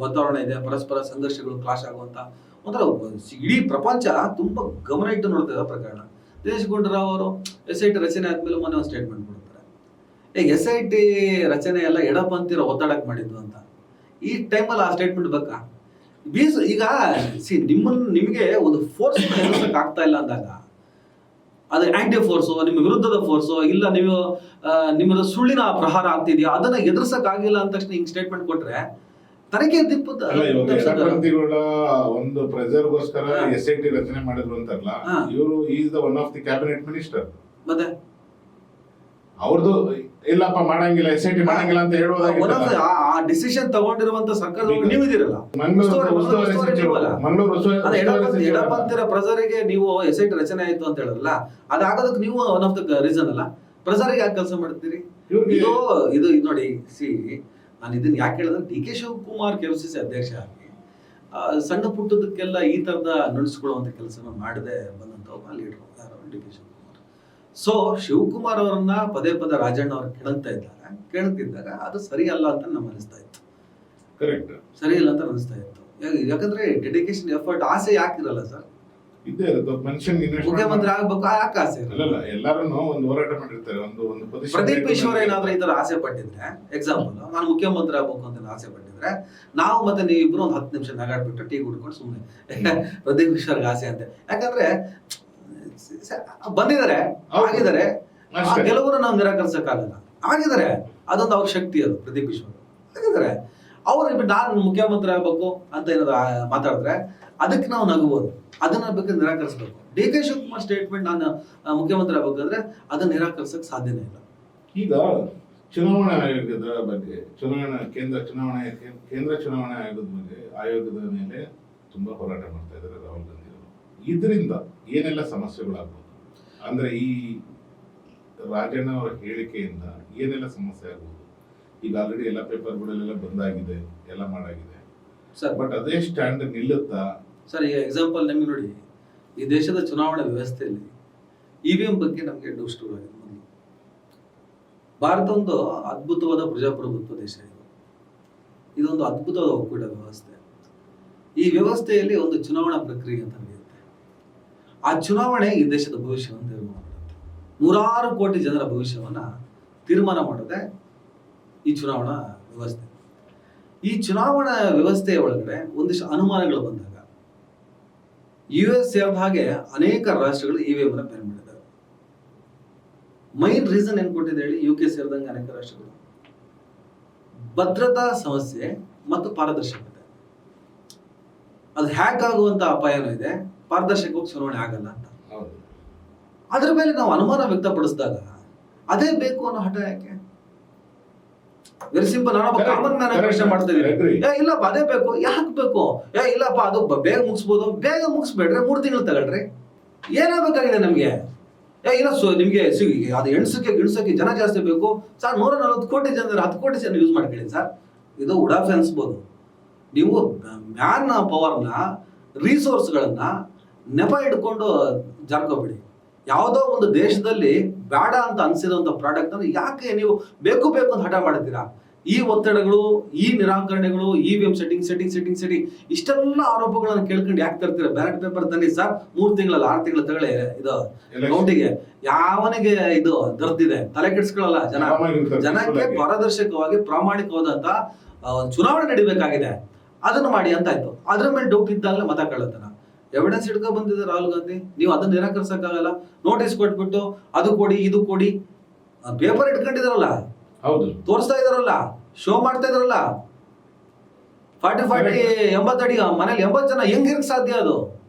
ವಾತಾವರಣ ಇದೆ, ಪರಸ್ಪರ ಸಂಘರ್ಷಗಳು ಕ್ಲಾಶ್ ಆಗುವಂತ ಒಂಥರ ಇಡೀ ಪ್ರಪಂಚ ತುಂಬಾ ಗಮನ ಇಟ್ಟು ನೋಡ್ತಾ ಇರೋ ಪ್ರಕರಣ. ದಿನೇಶ್ ಗುಂಡೂರಾವ್ ಅವರು SIT ರಚನೆ ಆದ್ಮೇಲೆ ಮೊನ್ನೆ ಒಂದು ಸ್ಟೇಟ್ಮೆಂಟ್ ಕೊಡ್ತಾರೆ, SIT ರಚನೆ ಎಲ್ಲ ಎಡಪಂಥೀರ ಒತ್ತಡಕ್ಕೆ ಮಾಡಿದ್ದು ಅಂತ. ಈ ಟೈಮಲ್ಲಿ ಆ ಸ್ಟೇಟ್ಮೆಂಟ್ ಬೇಕಾ? ಈಗ ನಿಮಗೆ ಒಂದು ಫೋರ್ಸ್ ಎದುರಿಸಕ್ಕೆ ಆಗ್ತಾ ಇಲ್ಲ ಅಂದಾಗ, ಅದು ಆಂಟಿ ಫೋರ್ಸು, ನಿಮ್ಮ ವಿರುದ್ಧದ ಫೋರ್ಸು ಇಲ್ಲ, ನೀವು ನಿಮ್ಮದು ಸುಳ್ಳಿನ ಪ್ರಹಾರ ಆಗ್ತಿದೆಯಾ, ಅದನ್ನ ಎದುರಿಸಕ್ ಆಗಿಲ್ಲ ಅಂತ ತಕ್ಷಣ ಹಿಂಗ್ ಸ್ಟೇಟ್ಮೆಂಟ್ ಕೊಟ್ರೆ ತನಿಖೆ ದಿಪ್ಪದ ಒಂದು ಪ್ರೆಸರ್ಗೋಸ್ಕರ SIT ರಚನೆ ಮಾಡಿದ್ರು ಅಂತಾರಲ್ಲ, ಇವರು is the one of the cabinet minister. ಮತ್ತೆ ಅವ್ರದ್ದು ಇಲ್ಲಪ್ಪ ಮಾಡಂಗಿಲ್ಲ, SIT ಮಾಡಂಗಿಲ್ಲ ಅಂತ ಹೇಳುವುದಾಗಿತ್ತು. ಆ ಡಿಸಿಷನ್ ತಗೊಂಡಿರುವಂತ ಸರ್ಕಾರದೊಳಗೆ ನೀವು ಇದೀರಲ್ಲ, ಎಡಪಂಥೀರ ಪ್ರಜರಿಗೆ ನೀವು SIT ರಚನೆ ಆಯ್ತು ಅಂತ ಹೇಳಲ್ಲ, ಅದಾಗೋದಕ್ಕೆ ನೀವು ಒನ್ ಆಫ್ ದ ರೀಸನ್ ಅಲ್ಲ. ಪ್ರಜರಿಗೆ ಯಾಕೆ ಕೆಲಸ ಮಾಡ್ತೀರಿ? ಇದು ನೋಡಿ, ನಾನು ಇದನ್ನ ಯಾಕೆ ಹೇಳಿದ್ರೆ, ಡಿ ಕೆ ಶಿವಕುಮಾರ್ ಕೆಪಿಸಿಸಿ ಅಧ್ಯಕ್ಷ ಆಗಿ ಸಣ್ಣ ಪುಟ್ಟದಕ್ಕೆಲ್ಲ ಈ ತರದ ನಡೆಸ್ಕೊಳ್ಳುವಂತ ಕೆಲಸ ಮಾಡದೆ ಬಂದಂತ ಒಬ್ಬ leader D K Shivakumar. So Shivakumar ಅವರನ್ನ ಪದೇ ಪದೇ ರಾಜಣ್ಣ ಅವರು ಕೇಳ್ತಿದ್ದಾಗ ಅದು ಸರಿ ಅಲ್ಲ ಅಂತ ನಮ್ಗೆ ಅನಿಸ್ತಾ ಇತ್ತು. ಕರೆಕ್ಟ್, ಸರಿ ಇಲ್ಲ ಅಂತ ಅನಿಸ್ತಾ ಇತ್ತು. ಯಾಕಂದ್ರೆ ಡೆಡಿಕೇಶನ್, ಎಫರ್ಟ್, ಆಸೆ ಯಾಕಿರಲ್ಲ ಸರ್? ಇದ್ದೇ ಇರುತ್ತೆ ಮನುಷ್ಯನ್ ಮುಖ್ಯಮಂತ್ರಿ ಆಗ್ಬೇಕು ಯಾಕೆ ಆಸೆ ಇರುತ್ತೆ? ಅಲ್ಲಲ್ಲ ಎಲ್ಲಾರು ಒಂದು ಹೋರಾಟ ಮಾಡಿರ್ತಾರೆ, ಒಂದು ಪೊಸಿಷನ್. ಪ್ರದೀಪ್ ಈಶ್ವರ್ ಏನಾದ್ರೂ ಈ ತರ ಆಸೆ ಪಟ್ಟಿದ್ರೆ, ಎಕ್ಸಾಂಪಲ್ ನಾನು ಮುಖ್ಯಮಂತ್ರಿ ಆಗ್ಬೇಕು ಅಂತ ಆಸೆ ಪಟ್ಟಿದ್ರೆ, ನಾವು ಮತ್ತೆ ನೀವಿಬ್ರು ಒಂದು 10 ನಿಮಿಷ ನಗಾಡ್ಬಿಟ್ಟು ಟೀ ಕುಡ್ಕೊಂಡು ಸುಮ್ಮನೆ ಪ್ರದೀಪ್ ಈಶ್ವರ್ಗೆ ಆಸೆ ಅಂತೆ. ಯಾಕಂದ್ರೆ ಬಂದಿದ್ದಾರೆ, ಆಗಿದ್ದಾರೆ, ಆ ಗೆಲುವನ್ನು ನಾವು ನಿರಾಕರಿಸಕ್ಕಾಗಲ್ಲ. ಆಗಿದ್ದಾರೆ, ಅದೊಂದು ಅವ್ರ ಶಕ್ತಿ, ಅದು ಪ್ರದೀಪ್ ಈಶ್ವರ್ ಆಗಿದ್ದಾರೆ. ಅವ್ರು ನಾನು ಮುಖ್ಯಮಂತ್ರಿ ಆಗ್ಬೇಕು ಅಂತ ಏನಾದ್ರು ಮಾತಾಡಿದ್ರೆ ಅದಕ್ಕೆ ನಾವು ನಗಬಹುದು, ಅದನ್ನ ಬೇಕಾದ್ರೆ ನಿರಾಕರಿಸಬೇಕು. ಡಿ ಕೆ ಶಿವಕುಮಾರ್ ಸ್ಟೇಟ್ಮೆಂಟ್ ನಾನು ಮುಖ್ಯಮಂತ್ರಿ ಆಗ್ಬೇಕಂದ್ರೆ ಅದನ್ನ ನಿರಾಕರಿಸಕ್ ಸಾಧ್ಯನೇ ಇಲ್ಲ. ಈಗ ಚುನಾವಣಾ ಆಯೋಗದ ಬಗ್ಗೆ, ಕೇಂದ್ರ ಚುನಾವಣಾ ಆಯೋಗದ ಮೇಲೆ ತುಂಬಾ ಹೋರಾಟ ಮಾಡ್ತಾ ಇದ್ದಾರೆ ರಾಹುಲ್ ಗಾಂಧಿ ಅವರು. ಇದರಿಂದ ಏನೆಲ್ಲ ಸಮಸ್ಯೆಗಳಾಗ್ಬೋದು ಅಂದ್ರೆ, ಈ ರಾಜಣ್ಣ ಅವರ ಹೇಳಿಕೆಯಿಂದ ಏನೆಲ್ಲ ಸಮಸ್ಯೆ ಆಗ್ಬೋದು? ಈಗ ಆಲ್ರೆಡಿ ಎಲ್ಲ ಪೇಪರ್ಗಳಲ್ಲೆಲ್ಲ ಬಂದಾಗಿದೆ, ಎಲ್ಲ ಮಾಡಾಗಿದೆ ಸರ್. ಬಟ್ ಅದೇ ಸ್ಟ್ಯಾಂಡ್ ನಿಲ್ಲುತ್ತಾ ಸರ್? ಈಗ ಎಕ್ಸಾಂಪಲ್ ನಮಗೆ ನೋಡಿ, ಈ ದೇಶದ ಚುನಾವಣಾ ವ್ಯವಸ್ಥೆಯಲ್ಲಿ EVM ಬಗ್ಗೆ ನಮಗೆ ಡೌಟ್ ಸ್ಟೋರ್ ಆಗಿದೆ. ಮೊದಲು ಭಾರತ ಒಂದು ಅದ್ಭುತವಾದ ಪ್ರಜಾಪ್ರಭುತ್ವ ದೇಶ, ಇದೊಂದು ಅದ್ಭುತವಾದ ಒಕ್ಕೂಟ ವ್ಯವಸ್ಥೆ. ಈ ವ್ಯವಸ್ಥೆಯಲ್ಲಿ ಒಂದು ಚುನಾವಣಾ ಪ್ರಕ್ರಿಯೆ ಅಂತ ನಡೆಯುತ್ತೆ. ಆ ಚುನಾವಣೆ ಈ ದೇಶದ ಭವಿಷ್ಯವನ್ನು ತೀರ್ಮಾನ ಮಾಡುತ್ತೆ. 100 ಕೋಟಿ ಜನರ ಭವಿಷ್ಯವನ್ನ ತೀರ್ಮಾನ ಮಾಡೋದೇ ಈ ಚುನಾವಣಾ ವ್ಯವಸ್ಥೆ. ಈ ಚುನಾವಣಾ ವ್ಯವಸ್ಥೆಯ ಒಳಗಡೆ ಒಂದಿಷ್ಟು ಅನುಮಾನಗಳು ಬಂದಾಗ US ಸೇರಿದ ಹಾಗೆ ಅನೇಕ ರಾಷ್ಟ್ರಗಳು EVM ಅನ್ನ ಬ್ಯಾನ್ ಮಾಡಿದ್ದಾರೆ. ಮೈನ್ ರೀಸನ್ ಏನ್ ಕೊಟ್ಟಿದೆ ಹೇಳಿ? UK ಸೇರಿದಂಗೆ ಅನೇಕ ರಾಷ್ಟ್ರಗಳು ಭದ್ರತಾ ಸಮಸ್ಯೆ ಮತ್ತು ಪಾರದರ್ಶಕತೆ, ಅದು ಹ್ಯಾಕ್ ಆಗುವಂತ ಅಪಾಯನೂ ಇದೆ, ಪಾರದರ್ಶಕವಾಗಿ ಚುನಾವಣೆ ಆಗಲ್ಲ ಅಂತ. ಅದ್ರ ಮೇಲೆ ನಾವು ಅನುಮಾನ ವ್ಯಕ್ತಪಡಿಸಿದಾಗ ಅದೇ ಬೇಕು ಅನ್ನೋ ಹಠ ಯಾಕೆ? Very simple. ನಾನೊಬ್ಬ ಕಾಮನ್ ಮ್ಯಾನ್ ಪ್ರಶ್ನೆ ಮಾಡ್ತಾ ಇದ್ದೀನಿ, ಇಲ್ಲಪ್ಪ ಅದೇ ಬೇಕು, ಯಾಕೆ ಬೇಕು? ಇಲ್ಲಪ್ಪ ಅದು ಬೇಗ ಮುಗಿಸ್ಬೋದು. ಬೇಗ ಮುಗಿಸ್ಬೇಡ್ರಿ, 3 ತಿಂಗಳು ತಗೊಳ್ರಿ. ಏನಾಗಬೇಕಾಗಿದೆ ನಮ್ಗೆ? ಇಲ್ಲ ನಿಮ್ಗೆ ಅದು ಗಿಣಿಸಕ್ಕೆ ಜನ ಜಾಸ್ತಿ ಬೇಕು ಸರ್. 140 ಕೋಟಿ ಜನರು 10 ಕೋಟಿ ಜನ ಯೂಸ್ ಮಾಡ್ಕೊಳ್ಳಿ ಸರ್. ಇದು ಉಡಾಫೆ ಅನ್ಸ್ಬೋದು. ನೀವು ಮ್ಯಾನ್ ಪವರ್ನ, ರಿಸೋರ್ಸ್ಗಳನ್ನ ನೆಪ ಇಟ್ಕೊಂಡು ಜಾರ್ಕೋಬೇಡಿ. ಯಾವುದೋ ಒಂದು ದೇಶದಲ್ಲಿ ಬೇಡ ಅಂತ ಅನ್ಸಿರುವಂತ ಪ್ರಾಡಕ್ಟ್ ಅನ್ನು ಯಾಕೆ ನೀವು ಬೇಕು ಅಂತ ಹಠ ಮಾಡ್ತೀರಾ? ಈ ಒತ್ತಡಗಳು, ಈ ನಿರಾಕರಣೆಗಳು, EVM ಸೆಟ್ಟಿಂಗ್ ಇಷ್ಟೆಲ್ಲ ಆರೋಪಗಳನ್ನು ಕೇಳ್ಕೊಂಡು ಯಾಕೆ ತರ್ತೀರಾ? ಬ್ಯಾಲೆಟ್ ಪೇಪರ್ ತನ್ನಿ ಸರ್, 3 ತಿಂಗಳಲ್ಲ 6 ತಿಂಗಳ ತಗೊಳ್ಳಿ ಇದು ಕೌಂಟಿಗೆ. ಯಾವನಿಗೆ ಇದು ದರ್ದಿದೆ? ತಲೆ ಕೆಡಿಸ್ಕೊಳ್ಳಲ್ಲ ಜನಕ್ಕೆ ಪಾರದರ್ಶಕವಾಗಿ ಪ್ರಾಮಾಣಿಕವಾದಂತ ಚುನಾವಣೆ ನಡಿಬೇಕಾಗಿದೆ, ಅದನ್ನು ಮಾಡಿ ಅಂತ ಆಯ್ತು. ಅದ್ರ ಮೇಲೆ ಡೌಟ್ ಇದ್ದಾಗಲೇ ಮತ ಕಳ್ಳತನ ಎವಿಡೆನ್ಸ್ ಇಟ್ಕೊ ಬಂದಿದೆ ರಾಹುಲ್ ಗಾಂಧಿ. ನೀವು ಅದನ್ನ ನಿರಾಕರಿಸಕ್ಕಾಗಲ್ಲ. ನೋಟಿಸ್ ಕೊಟ್ಬಿಟ್ಟು ಅದು ಕೊಡಿ ಇದು ಕೊಡಿ, ಪೇಪರ್ ಇಟ್ಕೊಂಡಿದಾರಲ್ಲ, ಹೌದು ತೋರಿಸ್ತಾ ಇದಾರಲ್ಲ, ಶೋ ಮಾಡ್ತಾ ಇದಾರಲ್ಲ. 40 80 ಅಡಿ ಮನೇಲಿ 80 ಜನ ಹೆಂಗಿರಕ್ ಸಾಧ್ಯ? ಅದು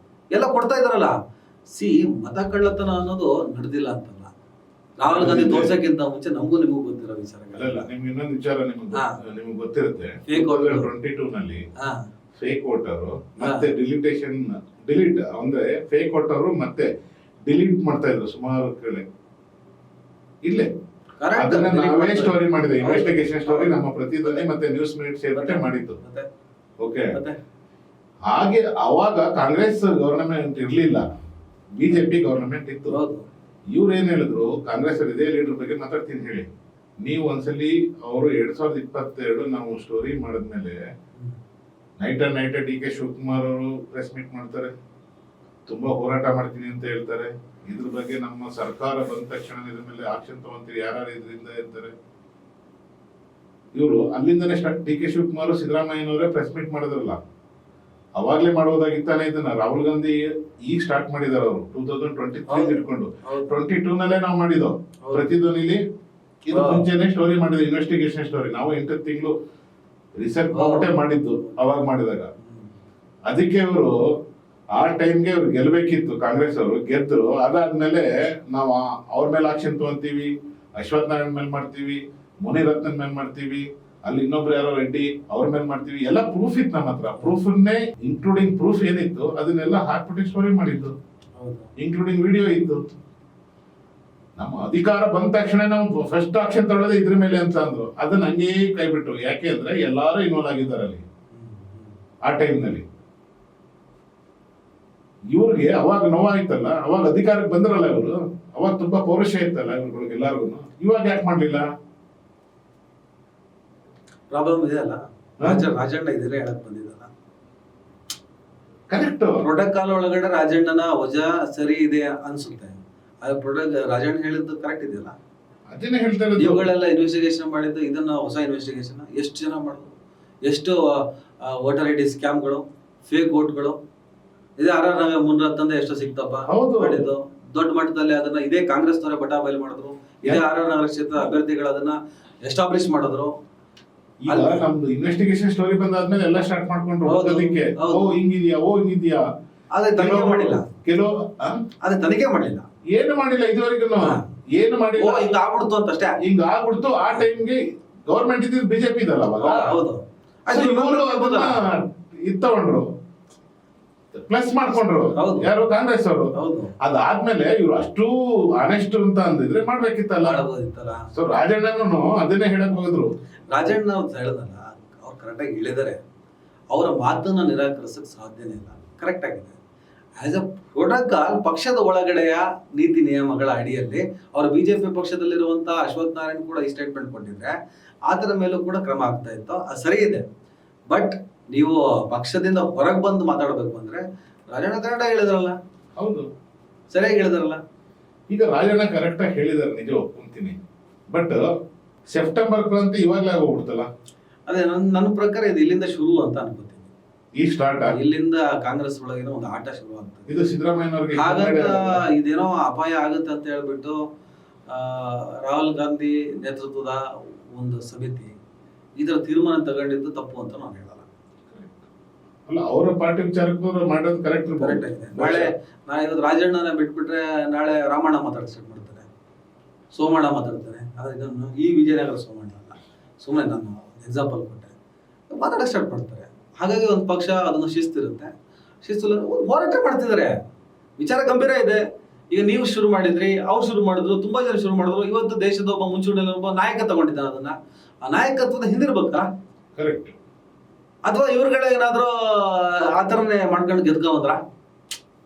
ಎಲ್ಲ ಕೊಡ್ತಾ ಇದಾರಲ್ಲ. ಮತ ಕಳ್ಳತನ ಅನ್ನೋದು ನಡೆದಿಲ್ಲ ಅಂತಲ್ಲ. ರಾಹುಲ್ ಗಾಂಧಿ ತೋರ್ಸಕ್ಕಿಂತ ಮುಂಚೆ ನಮಗೂ ನಿಮಗೂ ಗೊತ್ತಿರೋ ವಿಚಾರಗಳು. ನಿಮ್ಗೆ ಇನ್ನೊಂದು ವಿಚಾರ ನಿಮ್ಗೆ ಗೊತ್ತಿರುತ್ತೆ. 22 ನಲ್ಲಿ ಫೇಕ್ ವೋಟರ್ ಮತ್ತೆ ಡಿಲೀಟ್ ಅಂದ್ರೆ ಫೇಕ್ ವೋಟರ್ ಮತ್ತೆ ಡಿಲೀಟ್ ಮಾಡ್ತಾ ಇದ್ರು ಸುಮಾರು ಕಡೆ. ಇಲ್ಲೇ ಅದನ್ನ ನಾವೇ ಸ್ಟೋರಿ ಮಾಡಿದೆ, ಇನ್ವೆಸ್ಟಿಗೇಷನ್ ಸ್ಟೋರಿ ನಮ್ಮ ಪ್ರತಿಧ್ವನಿ ಮತ್ತೆ ನ್ಯೂಸ್ ಮಿನಿಟ್ ಸೇರ್ಬಿಟ್ಟೆ ಮಾಡಿದ್ದು. ಓಕೆ, ಹಾಗೆ ಅವಾಗ ಕಾಂಗ್ರೆಸ್ ಗವರ್ನಮೆಂಟ್ ಇರ್ಲಿಲ್ಲ, ಬಿಜೆಪಿ ಗವರ್ನಮೆಂಟ್ ಇತ್ತು. ಇವ್ರು ಏನ್ ಹೇಳಿದ್ರು, ಕಾಂಗ್ರೆಸ್ ಇದೇ ಲೀಡರ್ ಬಗ್ಗೆ ಮಾತಾಡ್ತೀನಿ ಹೇಳಿ. ನೀವು ಒಂದ್ಸಲಿ ಅವರು 2022 ನಾವು ಸ್ಟೋರಿ ಮಾಡಿದ್ಮೇಲೆ ನೈಟ್ ಡಿ ಕೆ ಶಿವಕುಮಾರ್ ಅವರು ಪ್ರೆಸ್ ಮೀಟ್ ಮಾಡ್ತಾರೆ, ತುಂಬಾ ಹೋರಾಟ ಮಾಡ್ತೀನಿ ಅಂತ ಹೇಳ್ತಾರೆ. ಇದ್ರ ಬಗ್ಗೆ ನಮ್ಮ ಸರ್ಕಾರ ಬಂದ ತಕ್ಷಣ ಇದ್ರ ಮೇಲೆ ಆಕ್ಷನ್ ತಗೊಂತೀರಿ, ಯಾರು ಇದರಿಂದ ಇರ್ತಾರೆ. ಇವರು ಅಲ್ಲಿಂದನೇ ಸ್ಟಾರ್ಟ್. ಡಿ ಕೆ ಶಿವಕುಮಾರ್ ಸಿದ್ದರಾಮಯ್ಯನವರೇ ಪ್ರೆಸ್ ಮೀಟ್ ಮಾಡಿದ್ರಲ್ಲ, ಅವಾಗ್ಲೇ ಮಾಡೋದಾಗಿತ್ತಾನೆ. ಇದನ್ನ ರಾಹುಲ್ ಗಾಂಧಿ ಈಗ ಸ್ಟಾರ್ಟ್ ಮಾಡಿದಾರೆ ಅವರು 2023 ಇಟ್ಕೊಂಡು. 22 ನಲ್ಲೇ ನಾವು ಮಾಡಿದೋ ಪ್ರತಿಧ್ವನಿಲಿ. ಇದು ಮುಂಚೆನೆ ಸ್ಟೋರಿ ಮಾಡಿದ್ವಿ, ಇನ್ವೆಸ್ಟಿಗೇಷನ್ ಸ್ಟೋರಿ. ನಾವು 8 ತಿಂಗಳು ರಿಸರ್ಚ್ ಮಾಡ್ಬಿಟ್ಟೆ ಮಾಡಿದ್ದು ಅವಾಗ ಮಾಡಿದಾಗ. ಅದಕ್ಕೆ ಇವರು ಆ ಟೈಮ್ಗೆ ಅವ್ರು ಗೆಲ್ಬೇಕಿತ್ತು, ಕಾಂಗ್ರೆಸ್ ಅವರು ಗೆದ್ರು. ಅದಾದ್ಮೇಲೆ ನಾವು ಅವ್ರ ಮೇಲೆ ಆಕ್ಷನ್ ತಗೊಂತೀವಿ, ಅಶ್ವಥ್ ನಾರಾಯಣ್ ಮೇಲೆ ಮಾಡ್ತೀವಿ, ಮುನಿರತ್ನನ್ ಮೇಲೆ ಮಾಡ್ತೀವಿ, ಅಲ್ಲಿ ಇನ್ನೊಬ್ರು ಯಾರೋ ರೆಡ್ಡಿ ಅವ್ರ ಮೇಲೆ ಮಾಡ್ತೀವಿ. ಎಲ್ಲ ಪ್ರೂಫ್ ಇತ್ತು ನಮ್ಮ ಹತ್ರ. ಪ್ರೂಫನ್ನೇ ಇನ್ಕ್ಲೂಡಿಂಗ್ ಪ್ರೂಫ್ ಏನಿತ್ತು ಅದನ್ನೆಲ್ಲ ಹಾಕ್ಬಿಟ್ಟು ಸ್ಟೋರಿ ಮಾಡಿದ್ದು, ಇನ್ಕ್ಲೂಡಿಂಗ್ ವಿಡಿಯೋ ಇತ್ತು. ನಮ್ಮ ಅಧಿಕಾರ ಬಂದ ತಕ್ಷಣ ನಾವು ಫಸ್ಟ್ ಆಕ್ಷನ್ ತಗೊಳ್ಳೋದೇ ಇದ್ರ ಮೇಲೆ ಅಂತ ಅಂದ್ರು. ಅದನ್ನ ಹಂಗೇ ಕೈ ಬಿಟ್ರು. ಯಾಕೆ ಅಂದ್ರೆ ಎಲ್ಲಾರು ಇನ್ವಾಲ್ವ್ ಆಗಿದ್ದಾರೆ ಅಲ್ಲಿ ಆ ಟೈಮ್ ನಲ್ಲಿ. ಇವ್ರಿಗೆ ಅವಾಗ ನೋವಾಯ್ತಲ್ಲ, ಅವಾಗ ಅಧಿಕಾರಕ್ಕೆ ಬಂದ್ರಲ್ಲ ಇವರು, ಅವಾಗ ತುಂಬಾ ಪೌರುಷ ಇತ್ತಲ್ಲ ಇವ್ರಿಗೆ ಎಲ್ಲಾರ್ಗು. ಇವಾಗ ಯಾಕೆ ಮಾಡ್ಲಿಲ್ಲ? ಪ್ರಾಬ್ಲಮ್ ಇದೆ ಅಲ್ಲ, ರಾಜಣ್ಣ ಇದ್ರೆ ಹೇಳಕ್ ಬಂದಿದ್ದಲ್ಲ. ಕರೆಕ್ಟ್. ಪ್ರೋಟೋಕಾಲ್ ಒಳಗಡೆ ರಾಜಣ್ಣನ ವಜಾ ಸರಿ ಇದೆ ಅನ್ಸುತ್ತೆ. ರಾಜಣ್ಣ ಹೇಳಿದ್ದು ಕರೆಕ್ಟ್ ಇದೆಯಲ್ಲ, ಅದನ್ನೇ ಹೇಳ್ತಾ ಇರೋದು. ಇವುಗಳೆಲ್ಲ ಇನ್ವೆಸ್ಟಿಗೇಷನ್ ಮಾಡಿದ್ದು, ಇದನ್ನ ಹೊಸ ಇನ್ವೆಸ್ಟಿಗೇಷನ್ ಎಷ್ಟು ಜನ ಮಾಡಿದ್ರು, ಎಷ್ಟು ವೋಟರ್ ಐ ಡಿ ಸ್ಕ್ಯಾಮ್ಗಳು, ಫೇಕ್ ವೋಟ್ಗಳು, ಇದೇ RR ನಗರ ಮುನ್ರತ್ತಂದ ಎಷ್ಟು ಸಿಕ್ತಪ್ಪ ಮಾಡಿದ್ದು ದೊಡ್ಡ ಮಟ್ಟದಲ್ಲಿ. ಅದನ್ನ ಇದೇ ಕಾಂಗ್ರೆಸ್ನವರೇ ಬಟಾ ಬಯಲು ಮಾಡಿದ್ರು. ಇದೇ RR ನಗರ ಕ್ಷೇತ್ರ ಅಭ್ಯರ್ಥಿಗಳು ಅದನ್ನ ಎಸ್ಟಾಬ್ಲಿಷ್ ಮಾಡಿದ್ರು. ಈಗ ನಮ್ದು ಇನ್ವೆಸ್ಟಿಗೇಷನ್ ಸ್ಟೋರಿ ಬಂದಾದ್ಮೇಲೆ ಎಲ್ಲ ಸ್ಟಾರ್ಟ್ ಮಾಡ್ಕೊಂಡ್ರು ಓದೋದಕ್ಕೆ. ಓ ಹಿಂಗಿದ್ಯಾ ಅದೇ ತನಿಖೆ ಮಾಡಿಲ್ಲ, ಕೆಲವು ಅದೇ ತನಿಖೆ ಮಾಡಿಲ್ಲ, ಏನು ಮಾಡಿಲ್ಲ ಇದುವರೆಗೂ, ಏನು ಮಾಡಿಲ್ಲ. ಹಿಂಗ ಆಗ್ಬಿಡ್ತು ಅಂತ ಅಷ್ಟೇ, ಹಿಂಗ ಆಗ್ಬಿಡ್ತು. ಆ ಟೈಮ್ಗೆ ಗೌರ್ಮೆಂಟ್ ಇದ್ದಿದ್ದು ಬಿಜೆಪಿ ಇದಲ್ಲ ಅವಾಗ. ಹೌದು, ತಗೊಂಡ್ರು, ಪ್ಲಸ್ ಮಾಡ್ಕೊಂಡ್ರು ಯಾರು ಕಾಂಗ್ರೆಸ್ ಅವರು. ಅದಾದ್ಮೇಲೆ ಇವ್ರು ಅಷ್ಟು ಆನೆಸ್ಟ್ ಅಂತ ಅಂದಿದ್ರೆ ಮಾಡ್ಬೇಕಿತ್ತಲ್ಲ. ಸೊ ರಾಜಣ್ಣನು ಅದನ್ನೇ ಹೇಳಕ್ ಹೋಗಿದ್ರು. ರಾಜಣ್ಣ ಅವ್ರು ಹೇಳದಲ್ಲ, ಅವ್ರು ಕರೆಕ್ಟಾಗಿ ಹೇಳಿದಾರೆ. ಅವರ ಮಾತನ್ನ ನಿರಾಕರಿಸಕ್ ಸಾಧ್ಯನೇ ಇಲ್ಲ, ಕರೆಕ್ಟ್ ಆಗಿದೆ. ಆಸ್ ಅ ಪ್ರೋಟೋಕಾಲ್ ಪಕ್ಷದ ಒಳಗಡೆಯ ನೀತಿ ನಿಯಮಗಳ ಅಡಿಯಲ್ಲಿ ಅವರು ಬಿಜೆಪಿ ಪಕ್ಷದಲ್ಲಿರುವಂತಹ ಅಶ್ವಥ್ ನಾರಾಯಣ್ ಕೂಡ ಈ ಸ್ಟೇಟ್ಮೆಂಟ್ ಕೊಟ್ಟಿದ್ರೆ ಆತರ ಮೇಲೂ ಕೂಡ ಕ್ರಮ ಆಗ್ತಾ ಇತ್ತು. ಅದು ಸರಿ ಇದೆ. ಬಟ್ ನೀವು ಪಕ್ಷದಿಂದ ಹೊರಗೆ ಬಂದು ಮಾತಾಡಬೇಕು ಅಂದ್ರೆ ರಾಜಣ್ಣ ಕರೆಕ್ಟ್ ಆಗಿ ಹೇಳಿದ್ರಲ್ಲ. ಹೌದು, ಸರಿಯಾಗಿ ಹೇಳಿದ್ರಲ್ಲ. ಈಗ ರಾಜಣ್ಣ ಕರೆಕ್ಟ್ ಆಗಿ ಹೇಳಿದಾರೆ, ನಿಜ ಒಪ್ಕೊಂತೀನಿ. ಬಟ್ ಸೆಪ್ಟೆಂಬರ್ ಕ್ರಾಂತಿ ಇವಾಗಲೇ ಆಗೋಗ್ಬಿಡ್ತಲ್ಲ. ಅದೇ ನನ್ನ ಪ್ರಕಾರ ಇದು ಇಲ್ಲಿಂದ ಶುರು ಅಂತ ಅನ್ಕೋತೀನಿ. ಈ ಸ್ಟಾರ್ಟ್ ಇಲ್ಲಿಂದ ಕಾಂಗ್ರೆಸ್ ಒಳಗಿನ ಒಂದು ಆಟ ಶುರು ಆಗ್ತದೆ. ಇದು ಸಿದ್ದರಾಮಯ್ಯನವರಿಗೆ ಹಾಗಂತ ಇದೇನೋ ಅಪಾಯ ಆಗುತ್ತೆ ಅಂತ ಹೇಳ್ಬಿಟ್ಟು ರಾಹುಲ್ ಗಾಂಧಿ ನೇತೃತ್ವದ ಒಂದು ಸಮಿತಿ ಇದರ ತೀರ್ಮಾನ ತಗೊಂಡಿದ್ದು ತಪ್ಪು ಅಂತ ನಾನು ಹೇಳಲ್ಲ. ಅಲ್ಲ, ಅವರ ಪಾರ್ಟಿ ವಿಚಾರಕ್ಕೂ ಮಾಡೋದು ಕರೆಕ್ಟ್ ಆಗಿದೆ. ನಾಳೆ ಇವತ್ತು ರಾಜಣ್ಣನ ಬಿಟ್ಬಿಟ್ರೆ ನಾಳೆ ರಾಮಣ್ಣ ಮಾತಾಡಕ್ ಸ್ಟಾರ್ಟ್ ಮಾಡ್ತಾರೆ, ಸೋಮಣ್ಣ ಮಾತಾಡ್ತಾರೆ. ಆದ್ರೆ ಈ ವಿಜಯನಗರ ಸೋಮಣ್ಣ ಅಲ್ಲ, ಸುಮ್ಮನೆ ನಾನು ಎಕ್ಸಾಂಪಲ್ ಕೊಟ್ಟೆ, ಮಾತಾಡಕ್ ಸ್ಟಾರ್ಟ್ ಮಾಡ್ತಾರೆ. ಹಾಗಾಗಿ ಒಂದು ಪಕ್ಷ ಅದನ್ನು ಶಿಸ್ತಿರುತ್ತೆ, ಶಿಸ್ತು ಹೋರಾಟ ಮಾಡ್ತಿದ್ದಾರೆ. ವಿಚಾರ ಗಂಭೀರ ಇದೆ. ಈಗ ನೀವು ಶುರು ಮಾಡಿದ್ರಿ, ಅವ್ರು ಶುರು ಮಾಡಿದ್ರು, ತುಂಬಾ ಜನ ಶುರು ಮಾಡಿದ್ರು. ಇವತ್ತು ದೇಶದ ಒಬ್ಬ ಮುಂಚೂಣಿಯಲ್ಲಿ ಒಬ್ಬ ನಾಯಕ ತಗೊಂಡಿದ್ದಾನೆ. ಅದನ್ನ ಆ ನಾಯಕತ್ವದ ಹಿಂದಿರ್ಬೇಕಾ, ಕರೆಕ್ಟ್, ಅಥವಾ ಇವ್ರಗಡೆ ಏನಾದ್ರು ಆತರನೇ ಮಾಡ್ಕೊಂಡು ಗೆದ್ಕೊಂಡ್ರ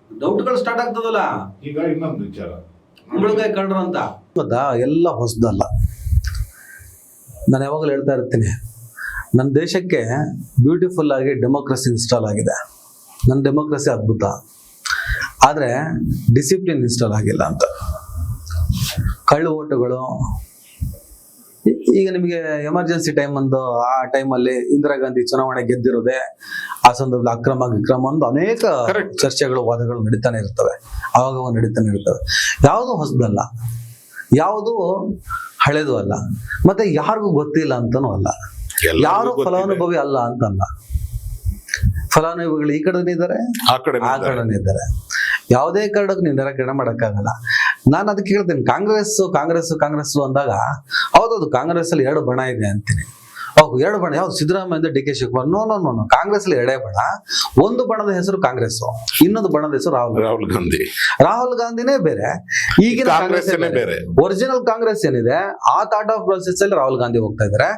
ಡೌಟ್ಗಳು ಸ್ಟಾರ್ಟ್ ಆಗ್ತದಲ್ಲ. ಈಗ ಇನ್ನೊಂದು ವಿಚಾರ ಕುಂಬಳಕಾಯಿ ಕಂಡ್ರು ಅಂತ ಗೊತ್ತಾ, ಎಲ್ಲ ಹೊಸದಲ್ಲ. ನಾನು ಯಾವಾಗಲೂ ಹೇಳ್ತಾ ಇರ್ತೀನಿ, ನನ್ನ ದೇಶಕ್ಕೆ ಬ್ಯೂಟಿಫುಲ್ ಆಗಿ ಡೆಮೋಕ್ರಸಿ ಇನ್ಸ್ಟಾಲ್ ಆಗಿದೆ. ನನ್ನ ಡೆಮೋಕ್ರಸಿ ಅದ್ಭುತ, ಆದರೆ ಡಿಸಿಪ್ಲಿನ್ ಇನ್ಸ್ಟಾಲ್ ಆಗಿಲ್ಲ ಅಂತ. ಕಳ್ಳು ಓಟುಗಳು, ಈಗ ನಿಮಗೆ ಎಮರ್ಜೆನ್ಸಿ ಟೈಮ್ ಒಂದು ಆ ಟೈಮಲ್ಲಿ ಇಂದಿರಾ ಗಾಂಧಿ ಚುನಾವಣೆ ಗೆದ್ದಿರೋದೆ, ಆ ಸಂದರ್ಭದಲ್ಲಿ ಅಕ್ರಮ ವಿಕ್ರಮ ಒಂದು ಅನೇಕ ಚರ್ಚೆಗಳು ವಾದಗಳು ನಡೀತಾನೆ ಇರ್ತವೆ, ಆವಾಗ ನಡೀತಾನೆ ಇರ್ತವೆ. ಯಾವುದು ಹೊಸದಲ್ಲ, ಯಾವುದು ಹಳೇದು ಅಲ್ಲ, ಮತ್ತೆ ಯಾರಿಗೂ ಗೊತ್ತಿಲ್ಲ ಅಂತನೂ ಅಲ್ಲ, ಯಾರು ಫಲಾನುಭವಿ ಅಲ್ಲ ಅಂತಲ್ಲ. ಫಲಾನುಭವಿಗಳು ಈ ಕಡೆನೇ ಇದ್ದಾರೆ, ಆ ಕಡೆನೇ ಇದ್ದಾರೆ. ಯಾವುದೇ ಕಾರಣಕ್ಕೂ ನೀವು ನಿರಾಕರಣೆ ಮಾಡೋಕ್ಕಾಗಲ್ಲ. ನಾನು ಅದಕ್ಕೆ ಹೇಳ್ತೀನಿ, ಕಾಂಗ್ರೆಸ್ ಅಂದಾಗ ಹೌದೌದು ಕಾಂಗ್ರೆಸ್ ಅಲ್ಲಿ 2 ಬಣ ಇದೆ ಅಂತೀನಿ. ಹೌದು, 2 ಬಣ ಯಾವ್ದು? ಸಿದ್ದರಾಮಯ್ಯ, DK ಶಿವಕುಮಾರ್. ನೋ, ಕಾಂಗ್ರೆಸ್ ಅಲ್ಲಿ 2 ಬಣ. ಒಂದು ಬಣದ ಹೆಸರು ಕಾಂಗ್ರೆಸ್, ಇನ್ನೊಂದು ಬಣದ ಹೆಸರು ರಾಹುಲ್ ಗಾಂಧಿನೇ ಬೇರೆ, ಈಗಿನ ಕಾಂಗ್ರೆಸ್ ಬೇರೆ. ಒರಿಜಿನಲ್ ಕಾಂಗ್ರೆಸ್ ಏನಿದೆ ಆ ಥಾಟ್ ಆಫ್ ಪ್ರೊಸೆಸ್ ಅಲ್ಲಿ ರಾಹುಲ್ ಗಾಂಧಿ ಹೋಗ್ತಾ ಇದ್ದಾರೆ.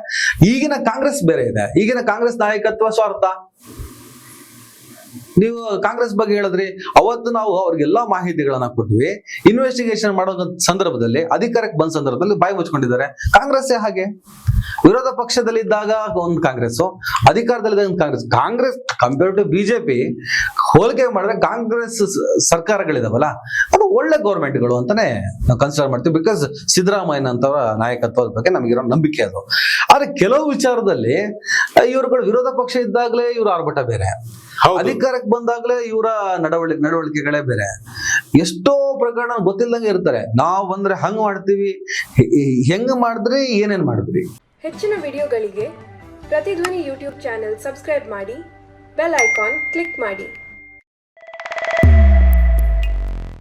ಈಗಿನ ಕಾಂಗ್ರೆಸ್ ಬೇರೆ ಇದೆ. ಈಗಿನ ಕಾಂಗ್ರೆಸ್ ನಾಯಕತ್ವ ಸ್ವಾರ್ಥ. ನೀವು ಕಾಂಗ್ರೆಸ್ ಬಗ್ಗೆ ಹೇಳಿದ್ರಿ, ಅವತ್ತು ನಾವು ಅವ್ರಿಗೆಲ್ಲಾ ಮಾಹಿತಿಗಳನ್ನ ಕೊಟ್ವಿ. ಇನ್ವೆಸ್ಟಿಗೇಷನ್ ಮಾಡೋ ಸಂದರ್ಭದಲ್ಲಿ, ಅಧಿಕಾರಕ್ಕೆ ಬಂದ ಸಂದರ್ಭದಲ್ಲಿ ಬಾಯಿ ಮುಚ್ಕೊಂಡಿದ್ದಾರೆ. ಕಾಂಗ್ರೆಸ್ಸೇ ಹಾಗೆ. ವಿರೋಧ ಪಕ್ಷದಲ್ಲಿದ್ದಾಗ ಒಂದು ಕಾಂಗ್ರೆಸ್, ಅಧಿಕಾರದಲ್ಲಿ ಕಾಂಗ್ರೆಸ್ ಕಂಪೇರ್ ಟು ಬಿಜೆಪಿ ಹೋಲಿಕೆ ಮಾಡಿದ್ರೆ ಕಾಂಗ್ರೆಸ್ ಸರ್ಕಾರಗಳಿದಾವಲ್ಲ ಅದು ಒಳ್ಳೆ ಗೌರ್ಮೆಂಟ್ಗಳು ಅಂತಾನೆ ನಾವು ಕನ್ಸಿಡರ್ ಮಾಡ್ತೀವಿ. ಬಿಕಾಸ್ ಸಿದ್ದರಾಮಯ್ಯನಂತವರ ನಾಯಕತ್ವದ ಬಗ್ಗೆ ನಮಗಿರೋ ನಂಬಿಕೆ ಅದು. ಆದ್ರೆ ಕೆಲವು ವಿಚಾರದಲ್ಲಿ ಇವ್ರುಗಳು ವಿರೋಧ ಪಕ್ಷ ಇದ್ದಾಗಲೇ ಇವ್ರ ಆರ್ಭಟ ಬೇರೆ, ಅಧಿಕಾರಕ್ಕೆ ಬಂದಾಗಲೇ ಇವರ ನಡವಳಿಕೆಗಳೇ ಬೇರೆ. ಎಷ್ಟೋ ಪ್ರಕರಣ ಗೊತ್ತಿಲ್ಲದಂಗೆ ಇರ್ತಾರೆ. ನಾವು ಬಂದ್ರೆ ಹಂಗ್ ಮಾಡ್ತೀವಿ, ಹೆಂಗ್ ಮಾಡಿದ್ರಿ, ಏನೇನ್ ಮಾಡಿದ್ರಿ. ಹೆಚ್ಚಿನ ವಿಡಿಯೋಗಳಿಗೆ ಪ್ರತಿಧ್ವನಿ ಯೂಟ್ಯೂಬ್ ಚಾನೆಲ್ ಸಬ್ಸ್ಕ್ರೈಬ್ ಮಾಡಿ, ಬೆಲ್ ಐಕಾನ್ ಕ್ಲಿಕ್ ಮಾಡಿ.